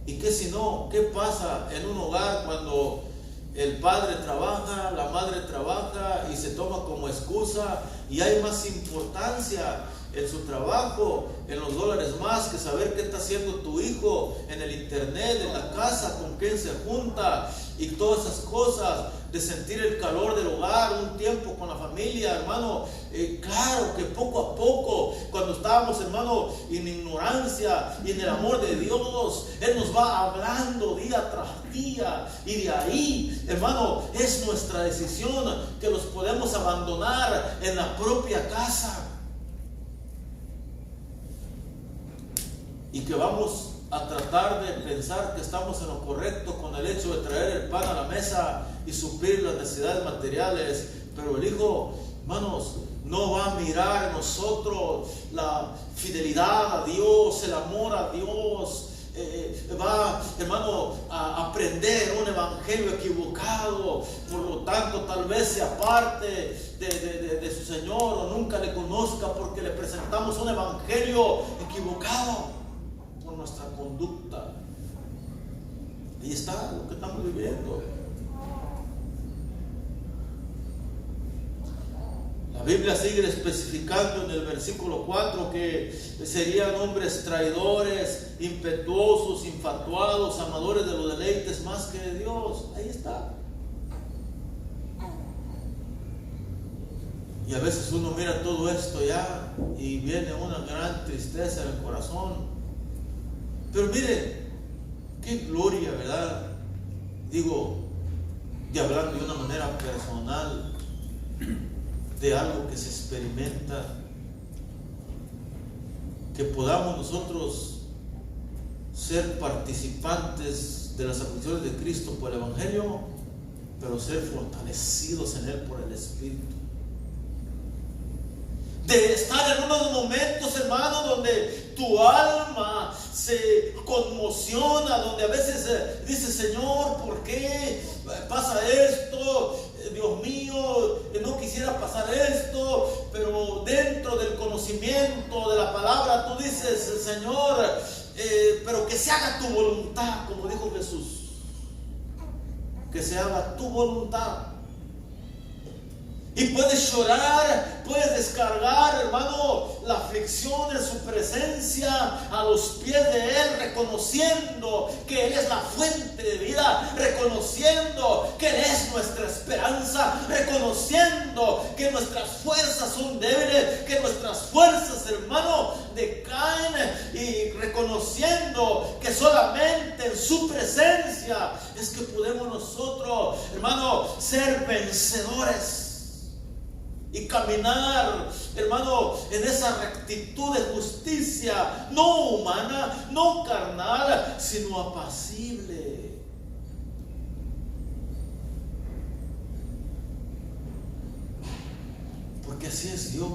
¿Y qué si no? ¿Qué pasa en un hogar cuando el padre trabaja, la madre trabaja y se toma como excusa y hay más importancia en su trabajo, en los dólares más que saber qué está haciendo tu hijo en el internet, en la casa, con quién se junta y todas esas cosas, de sentir el calor del hogar, un tiempo con la familia, hermano? Claro que poco a poco, cuando estábamos, hermano, en ignorancia y en el amor de Dios, Él nos va hablando día tras día, y de ahí, hermano, es nuestra decisión que los podemos abandonar en la propia casa. Y que vamos a tratar de pensar que estamos en lo correcto con el hecho de traer el pan a la mesa y suplir las necesidades materiales. Pero el Hijo, hermanos, no va a mirar en nosotros la fidelidad a Dios, el amor a Dios. Va, hermano, a aprender un evangelio equivocado. Por lo tanto, tal vez se aparte de su Señor o nunca le conozca porque le presentamos un evangelio equivocado por nuestra conducta. Ahí está lo que estamos viviendo. La Biblia sigue especificando en el versículo 4 que serían hombres traidores, impetuosos, infatuados, amadores de los deleites más que de Dios. Ahí está. Y a veces uno mira todo esto ya y viene una gran tristeza en el corazón. Pero mire, qué gloria, ¿verdad? Digo, de hablar de una manera personal, de algo que se experimenta, que podamos nosotros ser participantes de las aflicciones de Cristo por el Evangelio, pero ser fortalecidos en Él por el Espíritu. De estar en unos momentos, hermano, donde tu alma se conmociona, donde a veces dices: Señor, ¿por qué pasa esto? Dios mío, no quisiera pasar esto. Pero dentro del conocimiento de la palabra tú dices: Señor, pero que se haga tu voluntad, como dijo Jesús, que se haga tu voluntad. Y puedes llorar, puedes descargar, hermano, la aflicción en su presencia, a los pies de Él, reconociendo que Él es la fuente de vida, reconociendo que Él es nuestra esperanza, reconociendo que nuestras fuerzas son débiles, que nuestras fuerzas, hermano, decaen, y reconociendo que solamente en su presencia es que podemos nosotros, hermano, ser vencedores. Y caminar, hermano, en esa rectitud de justicia, no humana, no carnal, sino apacible. Porque así es Dios.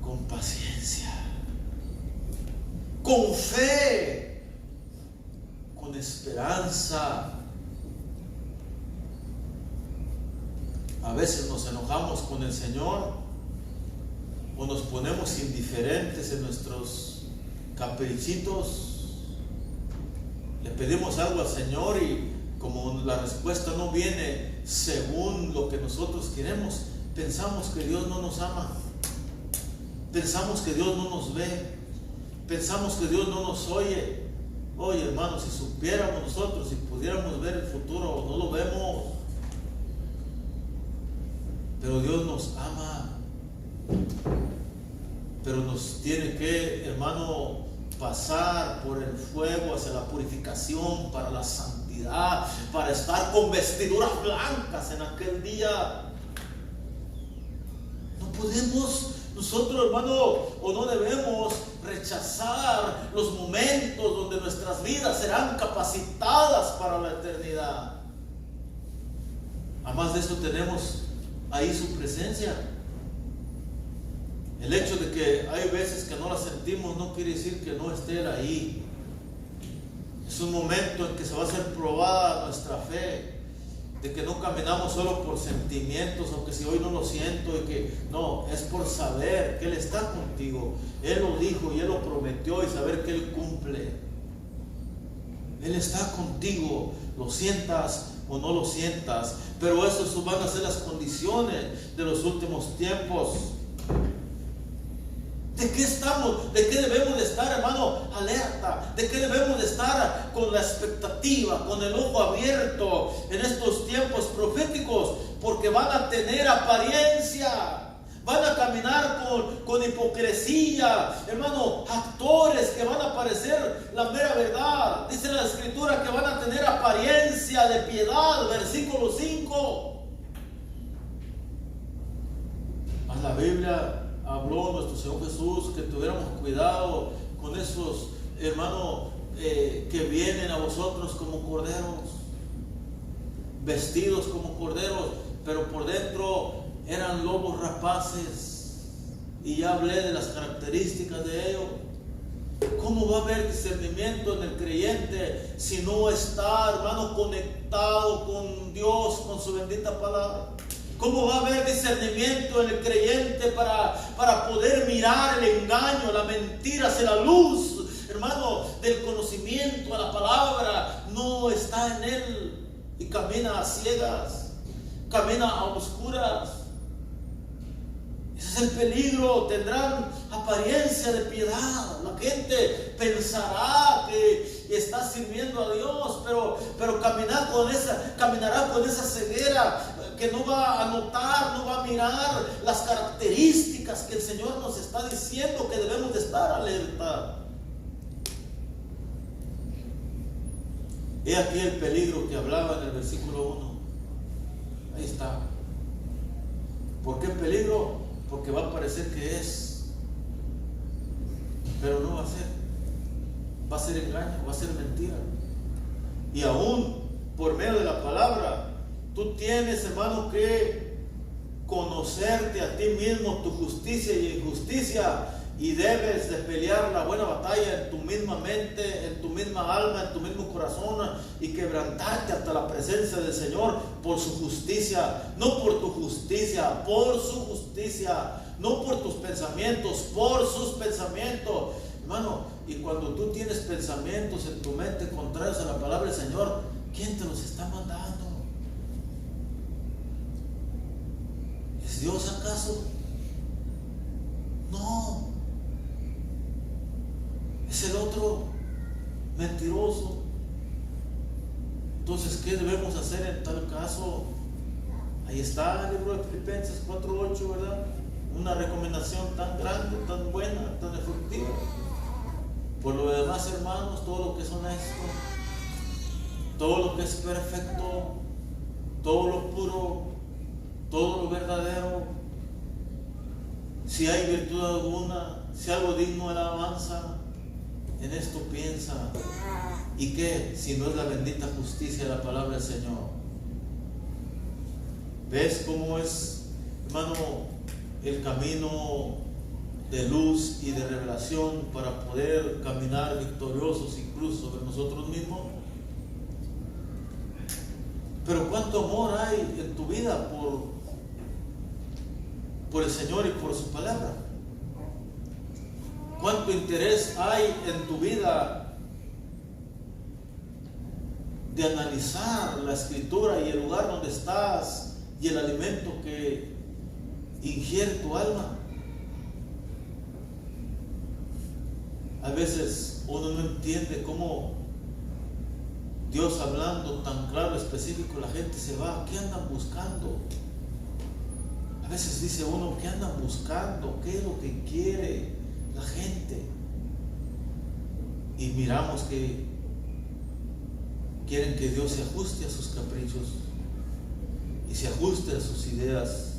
Con paciencia, con fe, con esperanza. A veces nos enojamos con el Señor o nos ponemos indiferentes en nuestros caprichitos. Le pedimos algo al Señor y como la respuesta no viene según lo que nosotros queremos, pensamos que Dios no nos ama, pensamos que Dios no nos ve, pensamos que Dios no nos oye. Oye, hermanos, si supiéramos nosotros, si pudiéramos ver el futuro, no lo vemos. Pero Dios nos ama, pero nos tiene que, hermano, pasar por el fuego hacia la purificación, para la santidad, para estar con vestiduras blancas en aquel día. No podemos nosotros, hermano, o no debemos rechazar los momentos donde nuestras vidas serán capacitadas para la eternidad. Además de eso, tenemos ahí su presencia. El hecho de que hay veces que no la sentimos no quiere decir que no esté Él ahí. Es un momento en que se va a ser probada nuestra fe. de que no caminamos solo por sentimientos, aunque si hoy no lo siento, y que no, es por saber que Él está contigo. Él lo dijo y Él lo prometió, y saber que Él cumple. Él está contigo, lo sientas o no lo sientas, pero esas van a ser las condiciones de los últimos tiempos. ¿De qué estamos? ¿De qué debemos de estar, hermano, alerta? ¿De qué debemos de estar con la expectativa, con el ojo abierto en estos tiempos proféticos? Porque van a tener apariencia, van a caminar con hipocresía, hermano, actores que van a parecer la mera verdad. Dice la Escritura que van a tener apariencia de piedad, versículo 5. A la Biblia habló nuestro Señor Jesús que tuviéramos cuidado con esos hermanos que vienen a vosotros como corderos, vestidos como corderos, pero por dentro eran lobos rapaces. Y ya hablé de las características de ellos. ¿Cómo va a haber discernimiento en el creyente si no está, hermano, conectado con Dios, con su bendita palabra? ¿Cómo va a haber discernimiento en el creyente para poder mirar el engaño, la mentira hacia la luz, hermano, del conocimiento a la palabra? No está en él y camina a ciegas, camina a oscuras. Ese es el peligro. Tendrán apariencia de piedad. La gente pensará que está sirviendo a Dios, pero caminará con esa ceguera, que no va a notar, no va a mirar las características que el Señor nos está diciendo que debemos de estar alerta. He aquí el peligro que hablaba en el versículo 1. Ahí está. ¿Por qué peligro? Porque va a parecer que es, pero no va a ser. Va a ser engaño, va a ser mentira. Y aún por medio de la palabra, tú tienes, hermano, que conocerte a ti mismo, tu justicia y injusticia, y debes de pelear la buena batalla en tu misma mente, en tu misma alma, en tu mismo corazón, y quebrantarte hasta la presencia del Señor por su justicia, no por tu justicia, por su justicia, no por tus pensamientos, por sus pensamientos, hermano. Y cuando tú tienes pensamientos en tu mente contrarios a la palabra del Señor, ¿quién te los está mandando? ¿Es Dios acaso? No. Es el otro mentiroso. Entonces, ¿qué debemos hacer en tal caso? Ahí está el libro de Filipenses 4:8, ¿verdad? Una recomendación tan grande, tan buena, tan efectiva. Por lo demás, hermanos, todo lo que es honesto, todo lo que es perfecto, todo lo puro, todo lo verdadero, si hay virtud alguna, si algo digno de alabanza, en esto piensa. ¿Y qué? Si no es la bendita justicia de la palabra del Señor. ¿Ves cómo es, hermano, el camino de luz y de revelación para poder caminar victoriosos incluso sobre nosotros mismos? Pero cuánto amor hay en tu vida por el Señor y por su palabra. Cuánto interés hay en tu vida de analizar la Escritura y el lugar donde estás y el alimento que ingiere tu alma. A veces uno no entiende cómo Dios, hablando tan claro, específico, la gente se va. ¿Qué andan buscando? A veces dice uno, ¿qué andan buscando? ¿Qué es lo que quiere la gente? Y miramos que quieren que Dios se ajuste a sus caprichos y se ajuste a sus ideas,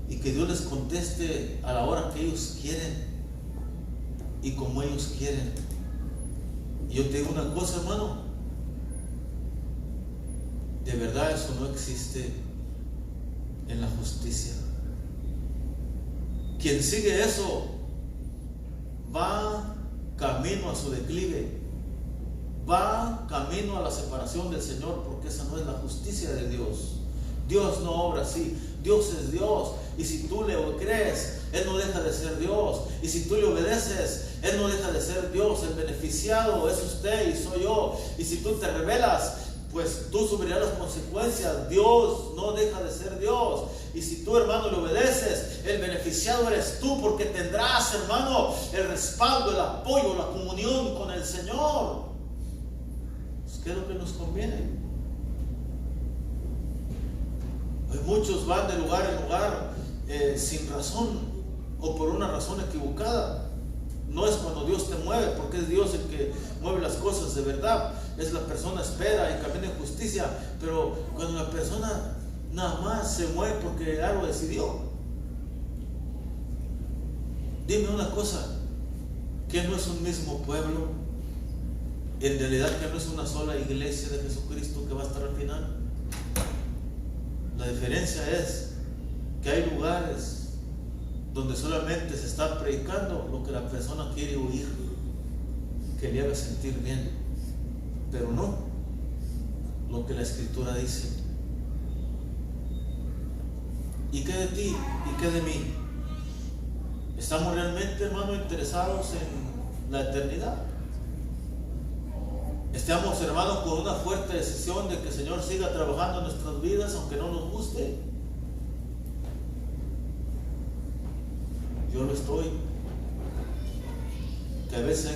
y que Dios les conteste a la hora que ellos quieren y como ellos quieren. Y yo te digo una cosa, hermano, de verdad eso no existe en la justicia. Quien sigue eso va camino a su declive, va camino a la separación del Señor, porque esa no es la justicia de Dios. Dios no obra así. Dios es Dios, y si tú le crees, Él no deja de ser Dios, y si tú le obedeces, Él no deja de ser Dios. El beneficiado es usted y soy yo, y si tú te rebelas, pues tú sufrirás las consecuencias. Dios no deja de ser Dios, y si tú, hermano, le obedeces, el beneficiado eres tú, porque tendrás, hermano, el respaldo, el apoyo, la comunión con el Señor. Pues, ¿qué es lo que nos conviene? Muchos van de lugar en lugar sin razón o por una razón equivocada. No es cuando Dios te mueve, porque es Dios el que mueve las cosas de verdad. Es la persona espera y camina en justicia, pero cuando la persona nada más se mueve porque algo decidió. Dime una cosa, que no es un mismo pueblo, en realidad que no es una sola iglesia de Jesucristo que va a estar al final. La diferencia es que hay lugares donde solamente se está predicando lo que la persona quiere oír, que le haga sentir bien, pero no lo que la Escritura dice. ¿Y qué de ti? ¿Y qué de mí? ¿Estamos realmente, hermano, interesados en la eternidad? Estamos, hermanos, con una fuerte decisión de que el Señor siga trabajando en nuestras vidas, aunque no nos guste. Yo lo estoy. Que a veces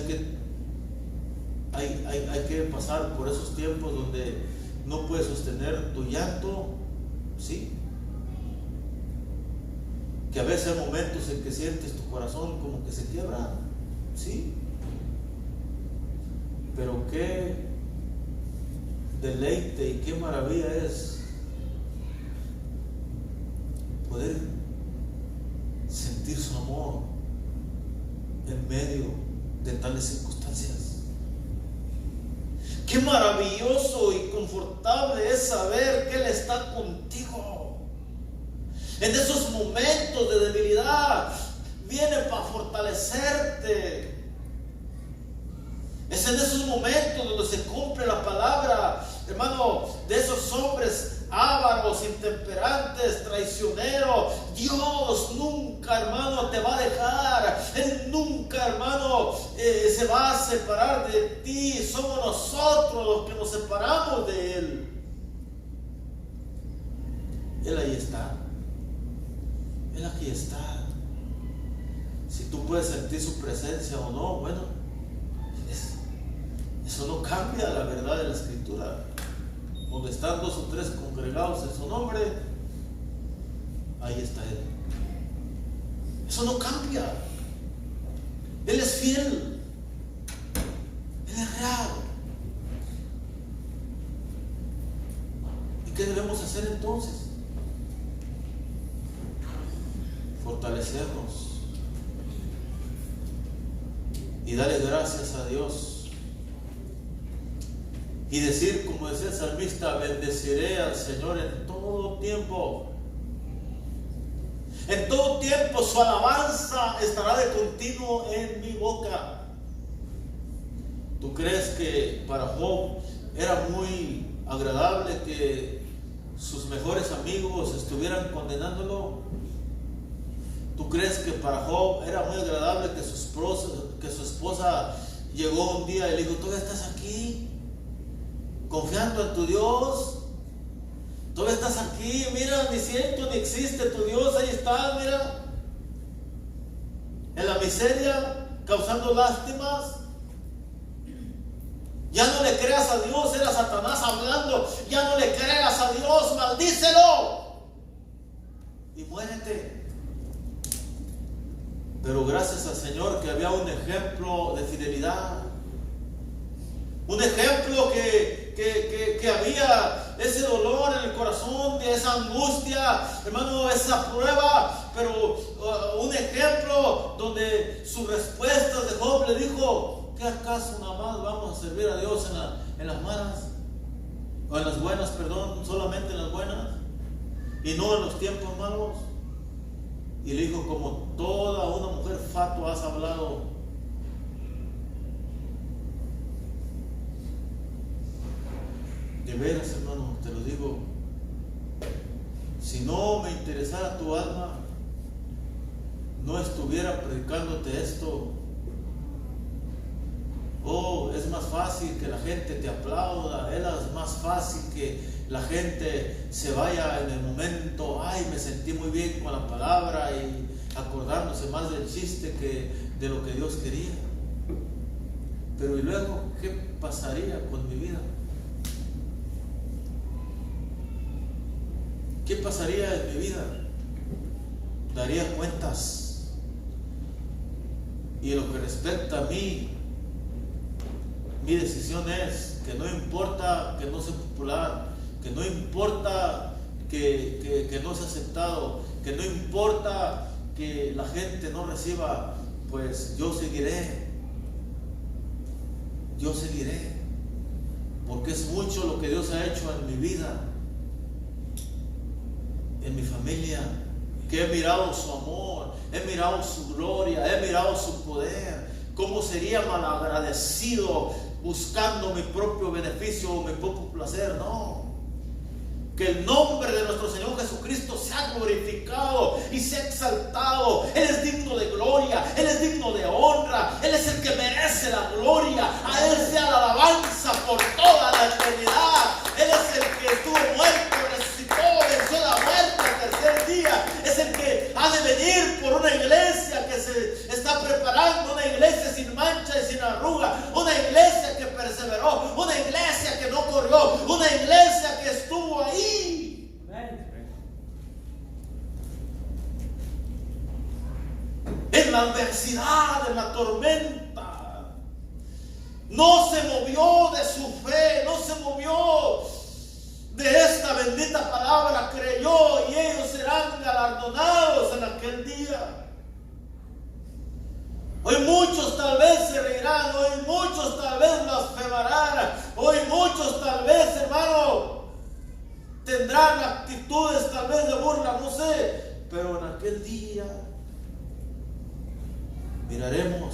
hay que pasar por esos tiempos donde no puedes sostener tu llanto, ¿sí? Que a veces hay momentos en que sientes tu corazón como que se quiebra, ¿sí? Pero qué deleite y qué maravilla es poder sentir su amor en medio de tales circunstancias. Qué maravilloso y confortable es saber que Él está contigo. En esos momentos de debilidad viene para fortalecerte. Es en esos momentos donde se cumple la palabra, hermano, de esos hombres ávaros, intemperantes, traicioneros. Dios nunca, hermano, te va a dejar. Él nunca, hermano, se va a separar de ti. Somos nosotros los que nos separamos de Él. Él ahí está. Él aquí está. Si tú puedes sentir su presencia o no, bueno, eso no cambia la verdad de la Escritura. Donde están 2 o 3 congregados en su nombre, ahí está Él. Eso no cambia. Él es fiel. Él es real. ¿Y qué debemos hacer entonces? Fortalecernos y darle gracias a Dios. Y decir, como decía el salmista, bendeciré al Señor en todo tiempo. En todo tiempo su alabanza estará de continuo en mi boca. ¿Tú crees que para Job era muy agradable que sus mejores amigos estuvieran condenándolo? ¿Tú crees que para Job era muy agradable que su esposa llegó un día y le dijo, ¿todavía estás aquí? Confiando en tu Dios, todavía estás aquí, mira, ni siento ni existe tu Dios, ahí estás, mira, en la miseria, causando lástimas. Ya no le creas a Dios, era Satanás hablando. Ya no le creas a Dios, maldícelo y muérete. Pero gracias al Señor que había un ejemplo de fidelidad, un ejemplo que había ese dolor en el corazón, de esa angustia, hermano, esa prueba, pero un ejemplo donde sus respuestas de Job le dijo, ¿qué acaso nada más vamos a servir a Dios en las malas? O en las buenas, perdón, solamente en las buenas, y no en los tiempos malos. Y le dijo, como toda una mujer fatua has hablado. de veras, hermano, te lo digo, si no me interesara tu alma, no estuviera predicándote esto. Oh, es más fácil que la gente te aplauda, es más fácil que la gente se vaya en el momento, ay, me sentí muy bien con la palabra, y acordándose más del chiste que de lo que Dios quería. Pero ¿y luego qué pasaría con mi vida? ¿Qué pasaría en mi vida? Daría cuentas. Y en lo que respecta a mí, mi decisión es que no importa que no sea popular, que no importa que no sea aceptado, que no importa que la gente no reciba, pues yo seguiré, porque es mucho lo que Dios ha hecho en mi vida, en mi familia, que he mirado su amor, he mirado su gloria, he mirado su poder. ¿Cómo sería malagradecido buscando mi propio beneficio o mi propio placer? No. Que el nombre de nuestro Señor Jesucristo sea glorificado y sea exaltado. Él es digno de gloria, Él es digno de honra, Él es el que merece la gloria. A Él sea la alabanza por toda la eternidad. Él es el que estuvo muerto, resucitó, venció la muerte al tercer día. Es el que ha de venir por una iglesia que se está preparando, una iglesia sin mancha y sin arruga, una iglesia que perseveró, una iglesia que no corrió, una iglesia que estuvo ahí. En la adversidad, en la tormenta, no se movió de su fe, no se movió de esta bendita palabra, creyó, y ellos serán galardonados en aquel día. Hoy muchos tal vez se reirán, hoy muchos tal vez blasfemarán, hoy muchos tal vez, hermano, tendrán actitudes tal vez de burla, no sé, pero en aquel día miraremos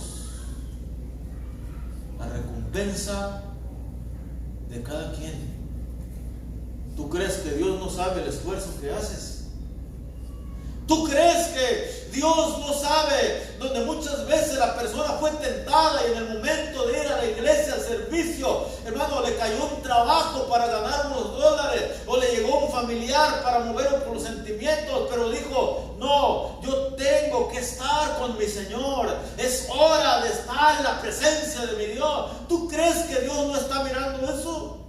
la recompensa de cada quien. ¿Tú crees que Dios no sabe el esfuerzo que haces? ¿Tú crees que Dios no sabe donde muchas veces la persona fue tentada y en el momento de ir a la iglesia al servicio, hermano, le cayó un trabajo para ganar unos dólares, o le llegó un familiar para moverlo por los sentimientos, pero dijo, no, yo tengo que estar con mi Señor, es hora de estar en la presencia de mi Dios? ¿Tú crees que Dios no está mirando eso?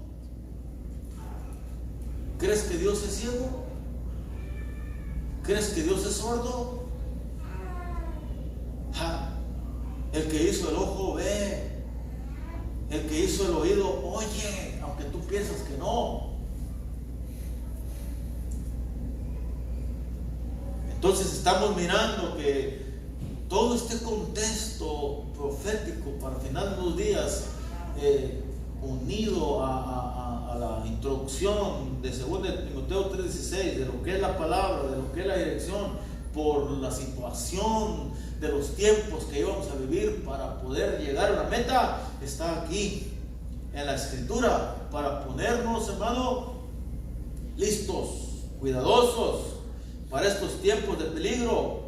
¿Crees que Dios es ciego? ¿Crees que Dios es sordo? El que hizo el ojo ve, el que hizo el oído oye, aunque tú piensas que no. Entonces estamos mirando que todo este contexto profético para el final de los días, unido a la introducción de 2 Timoteo 3:16, de lo que es la palabra, de lo que es la dirección, por la situación de los tiempos que íbamos a vivir para poder llegar a la meta, está aquí en la escritura para ponernos, hermano, listos, cuidadosos para estos tiempos de peligro.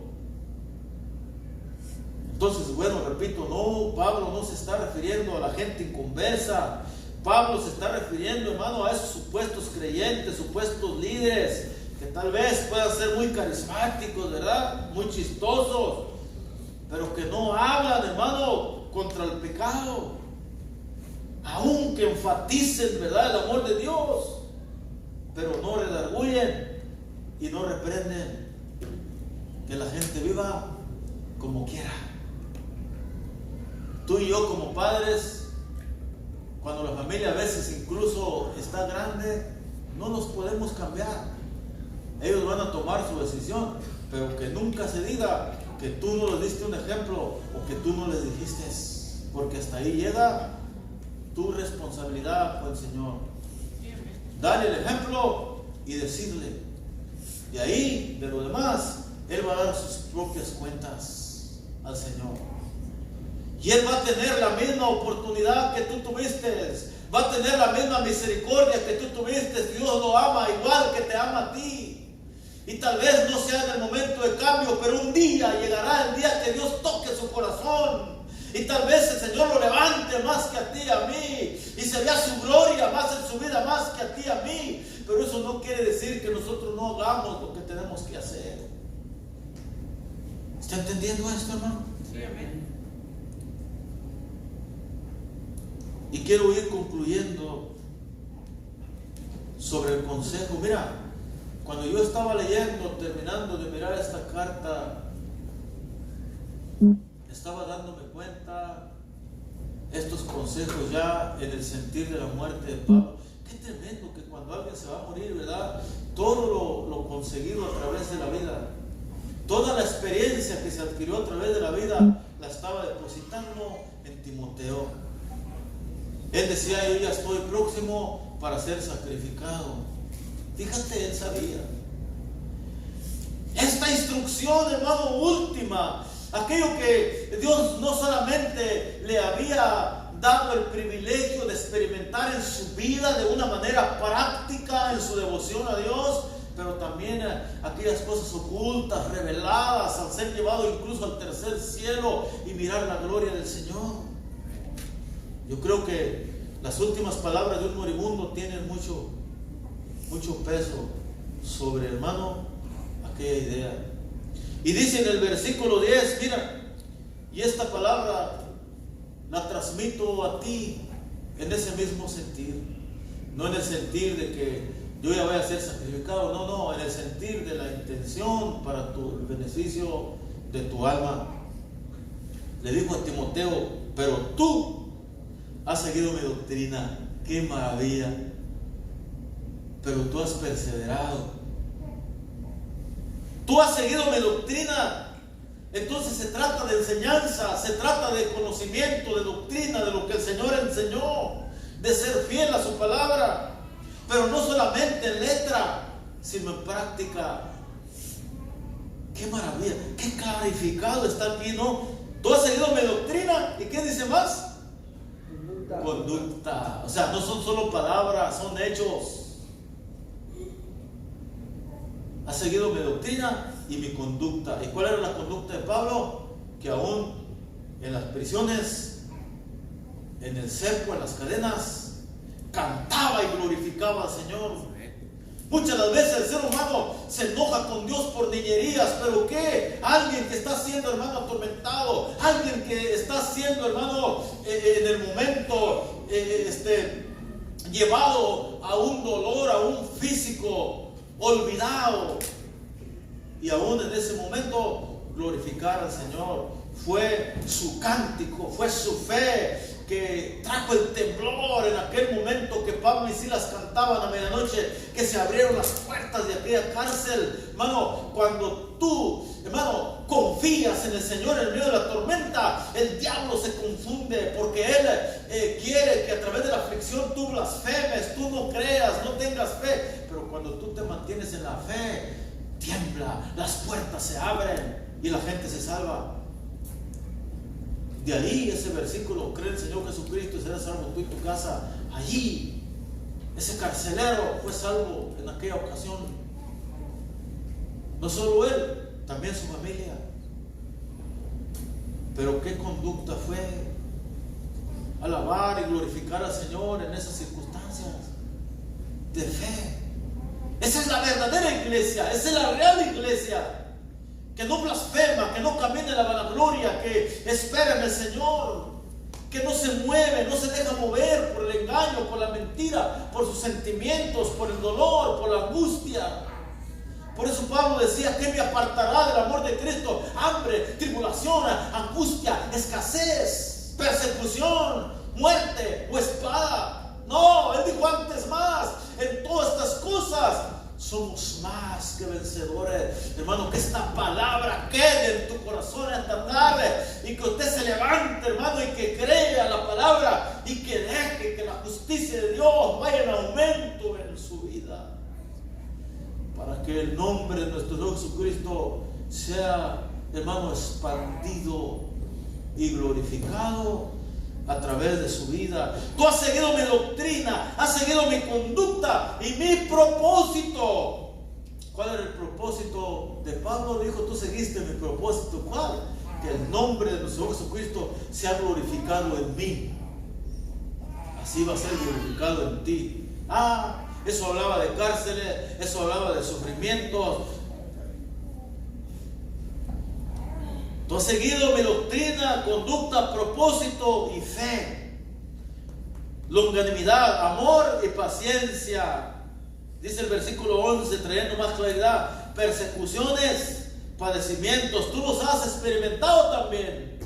Entonces, bueno, repito, no, Pablo no se está refiriendo a la gente inconversa. Pablo se está refiriendo, hermano, a esos supuestos creyentes, supuestos líderes, que tal vez puedan ser muy carismáticos, ¿verdad? Muy chistosos, pero que no hablan, hermano, contra el pecado, aunque enfaticen, ¿verdad?, el amor de Dios, pero no redarguyen y no reprenden. Que la gente viva como quiera. Tú y yo como padres, cuando la familia a veces incluso está grande, no los podemos cambiar. Ellos van a tomar su decisión, pero que nunca se diga que tú no les diste un ejemplo o que tú no les dijiste, porque hasta ahí llega tu responsabilidad con el Señor. Dale el ejemplo y decirle, y ahí de lo demás Él va a dar sus propias cuentas al Señor. Y Él va a tener la misma oportunidad que tú tuviste va a tener la misma misericordia que tú tuviste. Dios lo ama igual que te ama a ti. Y tal vez no sea en el momento de cambio, pero un día llegará el día que Dios toque su corazón. Y tal vez el Señor lo levante más que a ti y a mí. Y se vea su gloria más en su vida, más que a ti y a mí. Pero eso no quiere decir que nosotros no hagamos lo que tenemos que hacer. ¿Está entendiendo esto, hermano? Sí, amén. Y quiero ir concluyendo sobre el consejo. Mira, cuando yo estaba leyendo, terminando de mirar esta carta, estaba dándome cuenta estos consejos ya en el sentir de la muerte de Pablo. Qué tremendo que cuando alguien se va a morir, ¿verdad? Todo lo conseguido a través de la vida, toda la experiencia que se adquirió a través de la vida, la estaba depositando en Timoteo. Él decía: yo ya estoy próximo para ser sacrificado. Fíjate, él sabía. Esta instrucción, hermano, última, aquello que Dios no solamente le había dado el privilegio de experimentar en su vida de una manera práctica en su devoción a Dios, pero también aquellas cosas ocultas, reveladas, al ser llevado incluso al tercer cielo y mirar la gloria del Señor. Yo creo que las últimas palabras de un moribundo tienen mucho peso sobre, hermano, aquella idea. Y dice en el versículo 10, mira, y esta palabra la transmito a ti en ese mismo sentir. No en el sentir de que yo ya voy a ser sacrificado, no, en el sentir de la intención para el beneficio de tu alma. Le dijo a Timoteo: pero tú has seguido mi doctrina. ¡Qué maravilla! Pero tú has perseverado. Tú has seguido mi doctrina. Entonces se trata de enseñanza, se trata de conocimiento, de doctrina, de lo que el Señor enseñó, de ser fiel a su palabra, pero no solamente en letra, sino en práctica. ¡Qué maravilla! ¡Qué clarificado está aquí, ¿no? Tú has seguido mi doctrina. ¿Y qué dice más? Conducta. O sea, no son solo palabras, son hechos. Ha seguido mi doctrina y mi conducta. ¿Y cuál era la conducta de Pablo? Que aún en las prisiones, en el cerco, en las cadenas, cantaba y glorificaba al Señor. Muchas las veces el ser humano se enoja con Dios por niñerías, pero ¿qué? Alguien que está siendo, hermano, atormentado, alguien que está siendo, hermano, en el momento llevado a un dolor, a un físico olvidado, y aún en ese momento glorificar al Señor. Fue su cántico, fue su fe que trajo el temblor en aquel momento que Pablo y Silas cantaban a medianoche, que se abrieron las puertas de aquella cárcel. Hermano, cuando tú, hermano, confías en el Señor en medio de la tormenta, el diablo se confunde, porque él quiere que a través de la aflicción tú blasfemes, tú no creas, no tengas fe. Pero cuando tú te mantienes en la fe, tiembla, las puertas se abren y la gente se salva. De ahí ese versículo: cree en el Señor Jesucristo y serás salvo tú y tu casa. Allí ese carcelero fue salvo en aquella ocasión. No solo él, también su familia. Pero qué conducta fue: alabar y glorificar al Señor en esas circunstancias de fe. Esa es la verdadera iglesia, esa es la real iglesia, que no blasfema, que no camina en la vanagloria, que espera en el Señor, que no se mueve, no se deja mover por el engaño, por la mentira, por sus sentimientos, por el dolor, por la angustia. Por eso Pablo decía: ¿qué me apartará del amor de Cristo? Hambre, tribulación, angustia, escasez, persecución, muerte o espada. No, él dijo antes más: en todas estas cosas somos más que vencedores. Hermano, que esta palabra quede en tu corazón esta tarde, y que usted se levante, hermano, y que crea la palabra, y que deje que la justicia de Dios vaya en aumento en su vida, para que el nombre de nuestro Dios Jesucristo sea, hermano, expandido y glorificado a través de su vida. Tú has seguido mi doctrina, has seguido mi conducta y mi propósito. ¿Cuál era el propósito de Pablo? Dijo, tú seguiste mi propósito. ¿Cuál? Que el nombre de nuestro Jesucristo sea glorificado en mí. Así va a ser glorificado en ti. Eso hablaba de cárceles, eso hablaba de sufrimientos. Tú has seguido mi doctrina, conducta, propósito y fe, longanimidad, amor y paciencia. Dice el versículo 11, trayendo más claridad, persecuciones, padecimientos, tú los has experimentado también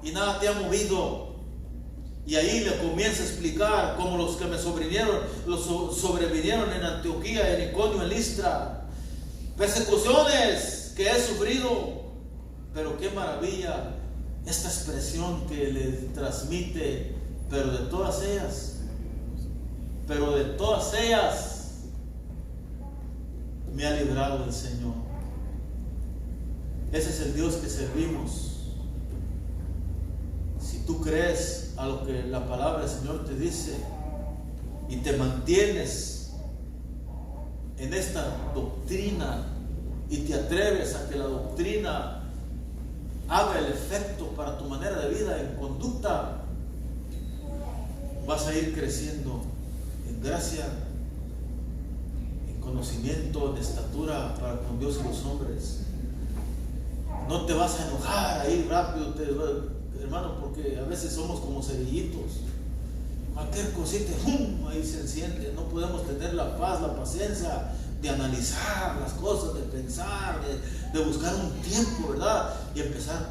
y nada te ha movido. Y ahí le comienza a explicar cómo los que me sobrevinieron en Antioquía, en Iconio, en Listra, persecuciones que he sufrido. Pero qué maravilla esta expresión que le transmite, pero de todas ellas me ha librado el Señor. Ese es el Dios que servimos. Si tú crees a lo que la palabra del Señor te dice y te mantienes en esta doctrina y te atreves a que la doctrina haga el efecto para tu manera de vida, en conducta, vas a ir creciendo en gracia, en conocimiento, en estatura para con Dios y los hombres. No te vas a enojar ahí rápido, hermano, porque a veces somos como cerillitos. Cualquier cosita, ahí se enciende. No podemos tener la paz, la paciencia de analizar las cosas, de pensar, de buscar un tiempo, ¿verdad? Y empezar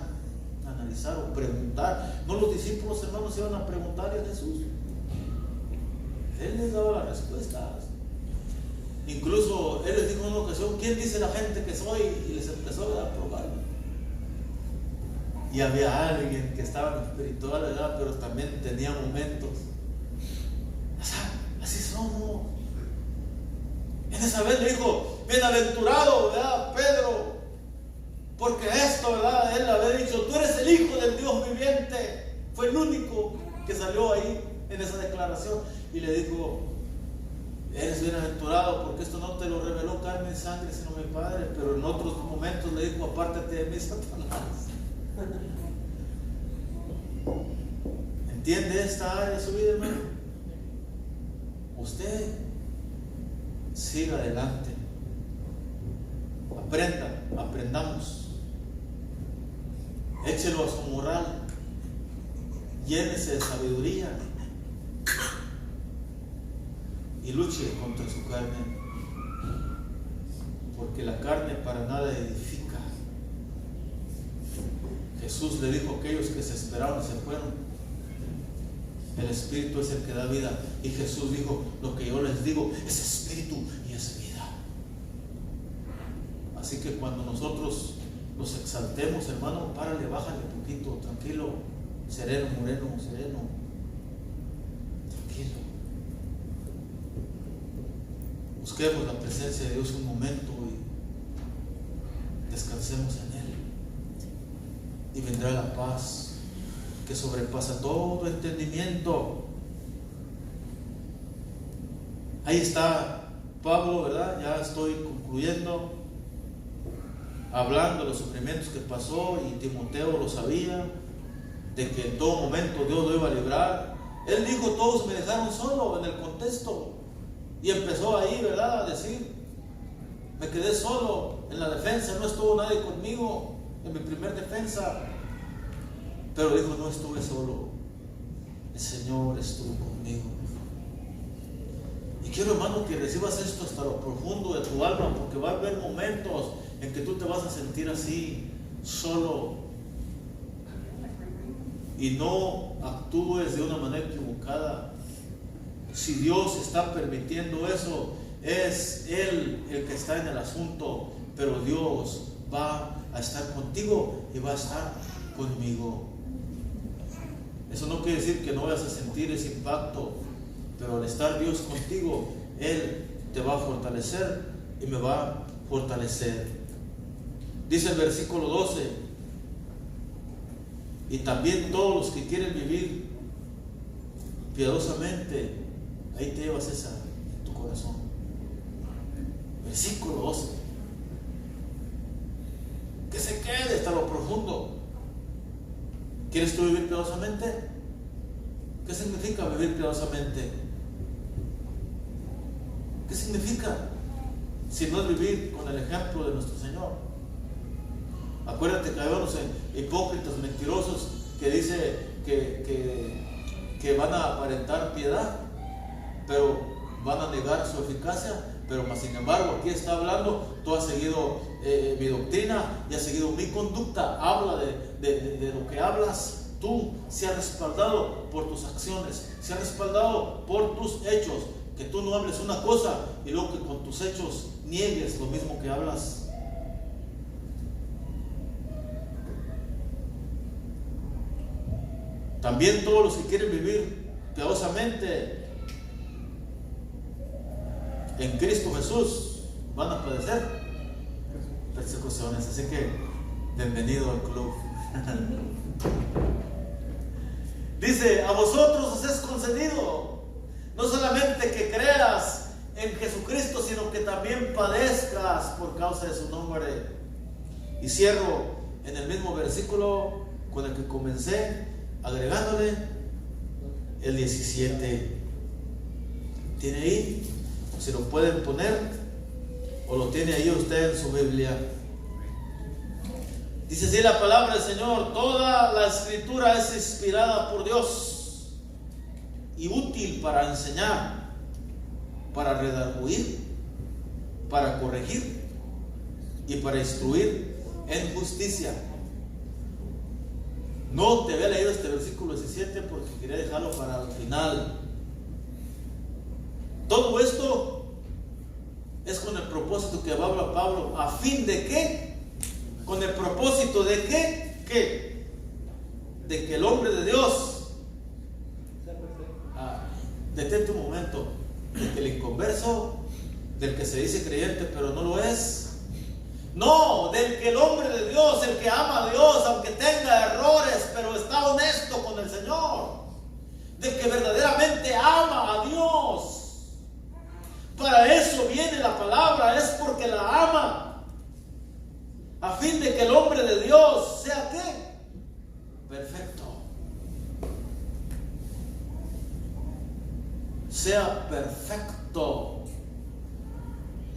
a analizar o preguntar. No, los discípulos, hermanos, iban a preguntar a Jesús. Él les daba las respuestas. Incluso Él les dijo en una ocasión, ¿quién dice la gente que soy? Y les empezó a probar. Y había alguien que estaba en espiritual, ¿verdad? Pero también tenía momentos. Así somos. En esa vez le dijo, bienaventurado, ¿verdad? Pedro, porque esto, ¿verdad? Él había dicho, tú eres el Hijo del Dios viviente. Fue el único que salió ahí en esa declaración. Y le dijo, eres bienaventurado porque esto no te lo reveló carne y sangre, sino mi Padre. Pero en otros momentos le dijo, apártate de mí, Satanás. ¿Entiende esta área de su vida, hermano? Usted siga adelante. Aprendamos. Échelo a su moral. Llénese de sabiduría. Y luche contra su carne. Porque la carne para nada edifica. Jesús le dijo a aquellos que se esperaron y se fueron, el Espíritu es el que da vida. Y Jesús dijo, lo que yo les digo es Espíritu y es vida. Así que cuando nosotros los exaltemos, hermano, párale, bájale un poquito, tranquilo, sereno, moreno, sereno, tranquilo. Busquemos la presencia de Dios un momento y descansemos en Él. Y vendrá la paz que sobrepasa todo entendimiento. Ahí está Pablo, ¿verdad? Ya estoy concluyendo, hablando de los sufrimientos que pasó, y Timoteo lo sabía, de que en todo momento Dios lo iba a librar. Él dijo, todos me dejaron solo, en el contexto, y empezó ahí, ¿verdad?, a decir, me quedé solo en la defensa, no estuvo nadie conmigo en mi primer defensa. Pero dijo, no estuve solo, el Señor estuvo conmigo. Y quiero, hermano, que recibas esto hasta lo profundo de tu alma, porque va a haber momentos en que tú te vas a sentir así, solo, y no actúes de una manera equivocada. Si Dios está permitiendo eso, es Él el que está en el asunto, pero Dios va a estar contigo y va a estar conmigo. Eso no quiere decir que no vayas a sentir ese impacto, pero al estar Dios contigo, Él te va a fortalecer y me va a fortalecer. Dice el versículo 12, Y también todos los que quieren vivir piadosamente, ahí te llevas esa en tu corazón. Versículo 12. Que se quede hasta lo profundo. ¿Quieres tú vivir piadosamente? ¿Qué significa vivir piadosamente? ¿Qué significa? Si no es vivir con el ejemplo de nuestro Señor. Acuérdate que hay unos hipócritas mentirosos que dice que van a aparentar piedad, pero van a negar su eficacia. Pero más sin embargo, aquí está hablando, tú has seguido mi doctrina y has seguido mi conducta. Habla de lo que hablas. Tú se has respaldado por tus acciones, se has respaldado por tus hechos. Que tú no hables una cosa y luego que con tus hechos niegues lo mismo que hablas. También todos los que quieren vivir piadosamente en Cristo Jesús van a padecer persecuciones. Así que bienvenido al club. Dice, a vosotros os es concedido no solamente que creas en Jesucristo, sino que también padezcas por causa de su nombre. Y cierro en el mismo versículo con el que comencé, agregándole el 17. ¿Tiene ahí? Si lo pueden poner, o lo tiene ahí usted en su Biblia. Dice así la palabra del Señor: toda la escritura es inspirada por Dios y útil para enseñar, para redarguir, para corregir y para instruir en justicia. No te había leído este versículo 17 porque quería dejarlo para el final. Todo esto es con el propósito que habla Pablo, ¿a fin de qué? Con el propósito de qué? ¿Qué? De que el hombre de Dios, detente un momento, de que el inconverso, del que se dice creyente pero no lo es, no, del que el hombre de Dios, el que ama a Dios, aunque tenga errores, pero está honesto con el Señor, del que verdaderamente ama a Dios. Para eso viene la palabra, es porque la ama, a fin de que el hombre de Dios sea ¿qué? Perfecto. Sea perfecto.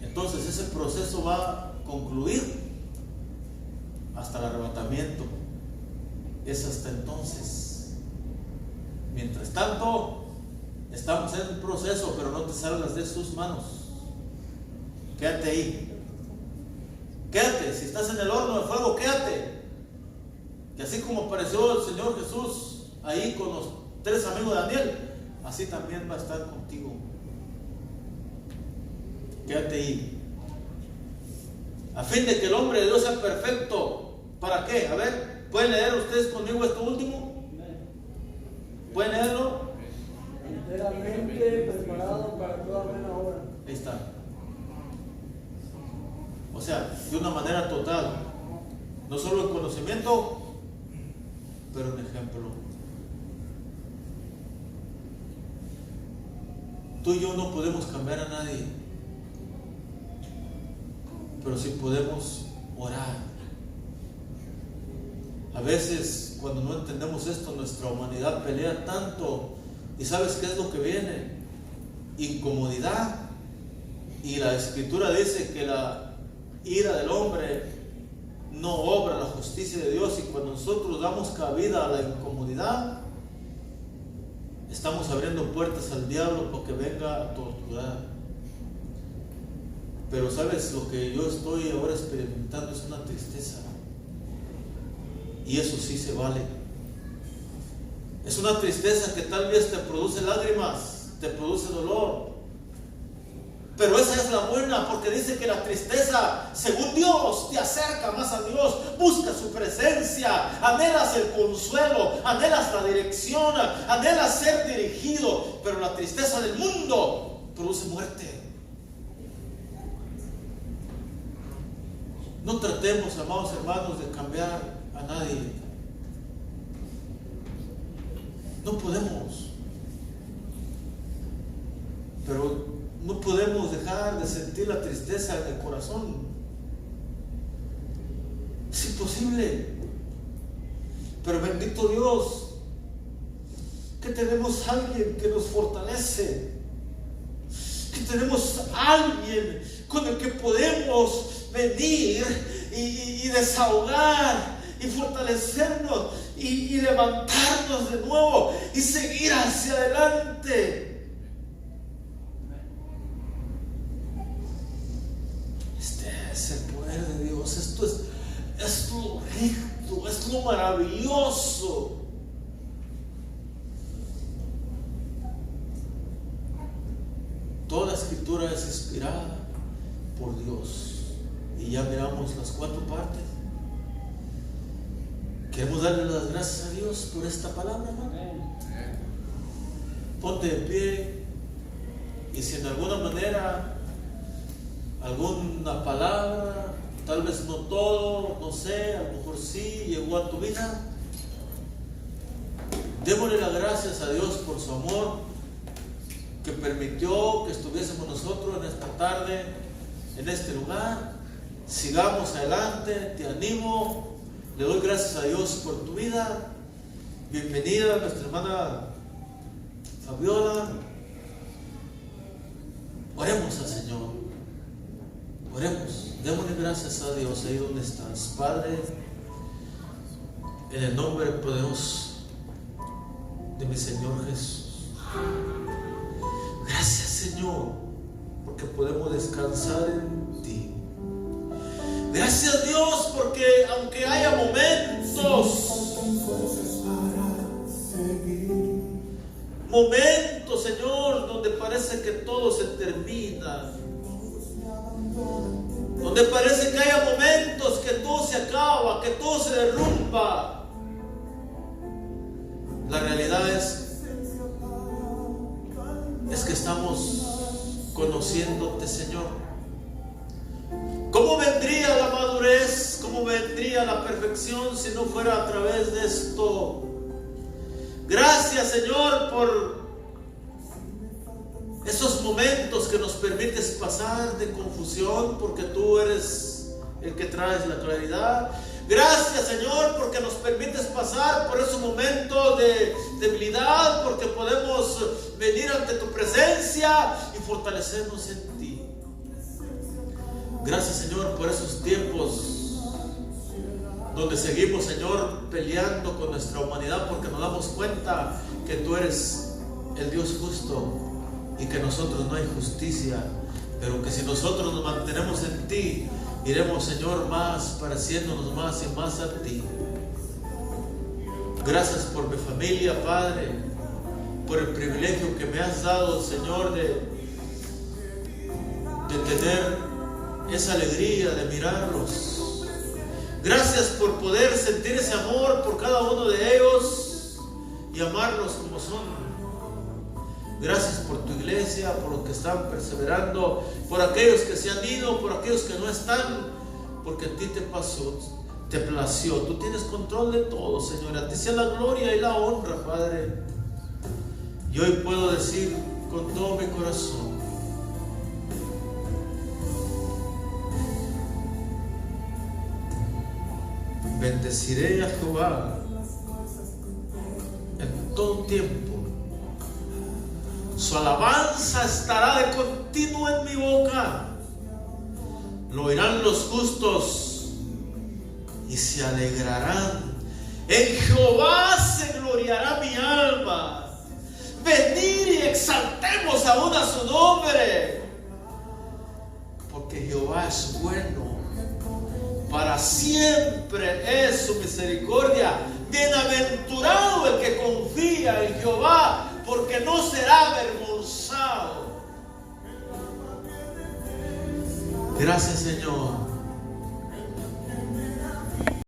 Entonces ese proceso va a concluir hasta el arrebatamiento. Es hasta entonces. Mientras tanto, estamos en un proceso, pero no te salgas de sus manos. Quédate ahí. Quédate. Si estás en el horno de fuego, quédate. Que así como apareció el Señor Jesús ahí con los 3 amigos de Daniel, así también va a estar contigo. Quédate ahí. A fin de que el hombre de Dios sea perfecto. ¿Para qué? A ver, ¿pueden leer ustedes conmigo esto último? ¿Pueden leerlo? Enteramente preparado para toda buena obra. Ahí está. O sea, de una manera total. No solo en conocimiento, pero en ejemplo. Tú y yo no podemos cambiar a nadie, pero sí podemos orar. A veces, cuando no entendemos esto, nuestra humanidad pelea tanto. ¿Y sabes qué es lo que viene? Incomodidad. Y la Escritura dice que la ira del hombre no obra la justicia de Dios. Y cuando nosotros damos cabida a la incomodidad, estamos abriendo puertas al diablo para que venga a torturar. Pero sabes, lo que yo estoy ahora experimentando es una tristeza. Y eso sí se vale. Es una tristeza que tal vez te produce lágrimas, te produce dolor. Pero esa es la buena, porque dice que la tristeza, según Dios, te acerca más a Dios. Busca su presencia, anhelas el consuelo, anhelas la dirección, anhelas ser dirigido. Pero la tristeza del mundo produce muerte. No tratemos, amados hermanos, de cambiar a nadie. No podemos. Pero no podemos dejar de sentir la tristeza en el corazón. Es imposible. Pero bendito Dios, que tenemos a alguien que nos fortalece, que tenemos a alguien con el que podemos venir y desahogar y fortalecernos y levantarnos de nuevo y seguir hacia adelante. Este es el poder de Dios. Esto es lo rico, es lo maravilloso. Toda la escritura es inspirada por Dios. Y ya miramos las 4 partes. Queremos darle las gracias a Dios por esta palabra, hermano. Ponte de pie. Y si en alguna manera, alguna palabra, tal vez no todo, no sé, a lo mejor sí, llegó a tu vida, démosle las gracias a Dios por su amor, que permitió que estuviésemos nosotros en esta tarde, en este lugar. Sigamos adelante, te animo, le doy gracias a Dios por tu vida. Bienvenida a nuestra hermana Fabiola. Oremos al Señor, oremos, démosle gracias a Dios ahí donde estás, Padre, en el nombre poderoso de mi Señor Jesús. Gracias, Señor, porque podemos descansar en ti. Gracias, Dios, porque aunque haya momentos, Señor, donde parece que todo se termina, donde parece que haya momentos que todo se acaba, que todo se derrumba, la realidad es que estamos conociéndote, Señor. ¿Cómo vendría la madurez? ¿Cómo vendría la perfección si no fuera a través de esto? Gracias, Señor, por esos momentos que nos permites pasar de confusión, porque tú eres el que traes la claridad. Gracias, Señor, porque nos permites pasar por esos momentos de debilidad, porque podemos venir ante tu presencia y fortalecernos en ti. Gracias, Señor, por esos tiempos donde seguimos, Señor, peleando con nuestra humanidad, porque nos damos cuenta que tú eres el Dios justo y que en nosotros no hay justicia, pero que si nosotros nos mantenemos en ti, iremos, Señor, más pareciéndonos más y más a ti. Gracias por mi familia, Padre, por el privilegio que me has dado, Señor, de tener esa alegría de mirarlos. Gracias por poder sentir ese amor por cada uno de ellos y amarlos como son. Gracias por tu iglesia, por los que están perseverando, por aquellos que se han ido, por aquellos que no están, porque a ti te plació. Tú tienes control de todo, Señor. A ti sea la gloria y la honra, Padre. Y hoy puedo decir con todo mi corazón: bendeciré a Jehová en todo tiempo. Su alabanza estará de continuo en mi boca. Lo oirán los justos y se alegrarán. En Jehová se gloriará mi alma. Venid y exaltemos aún a su nombre, porque Jehová es bueno, para siempre es su misericordia. Bienaventurado el que confía en Jehová, porque no será avergonzado. Gracias, Señor,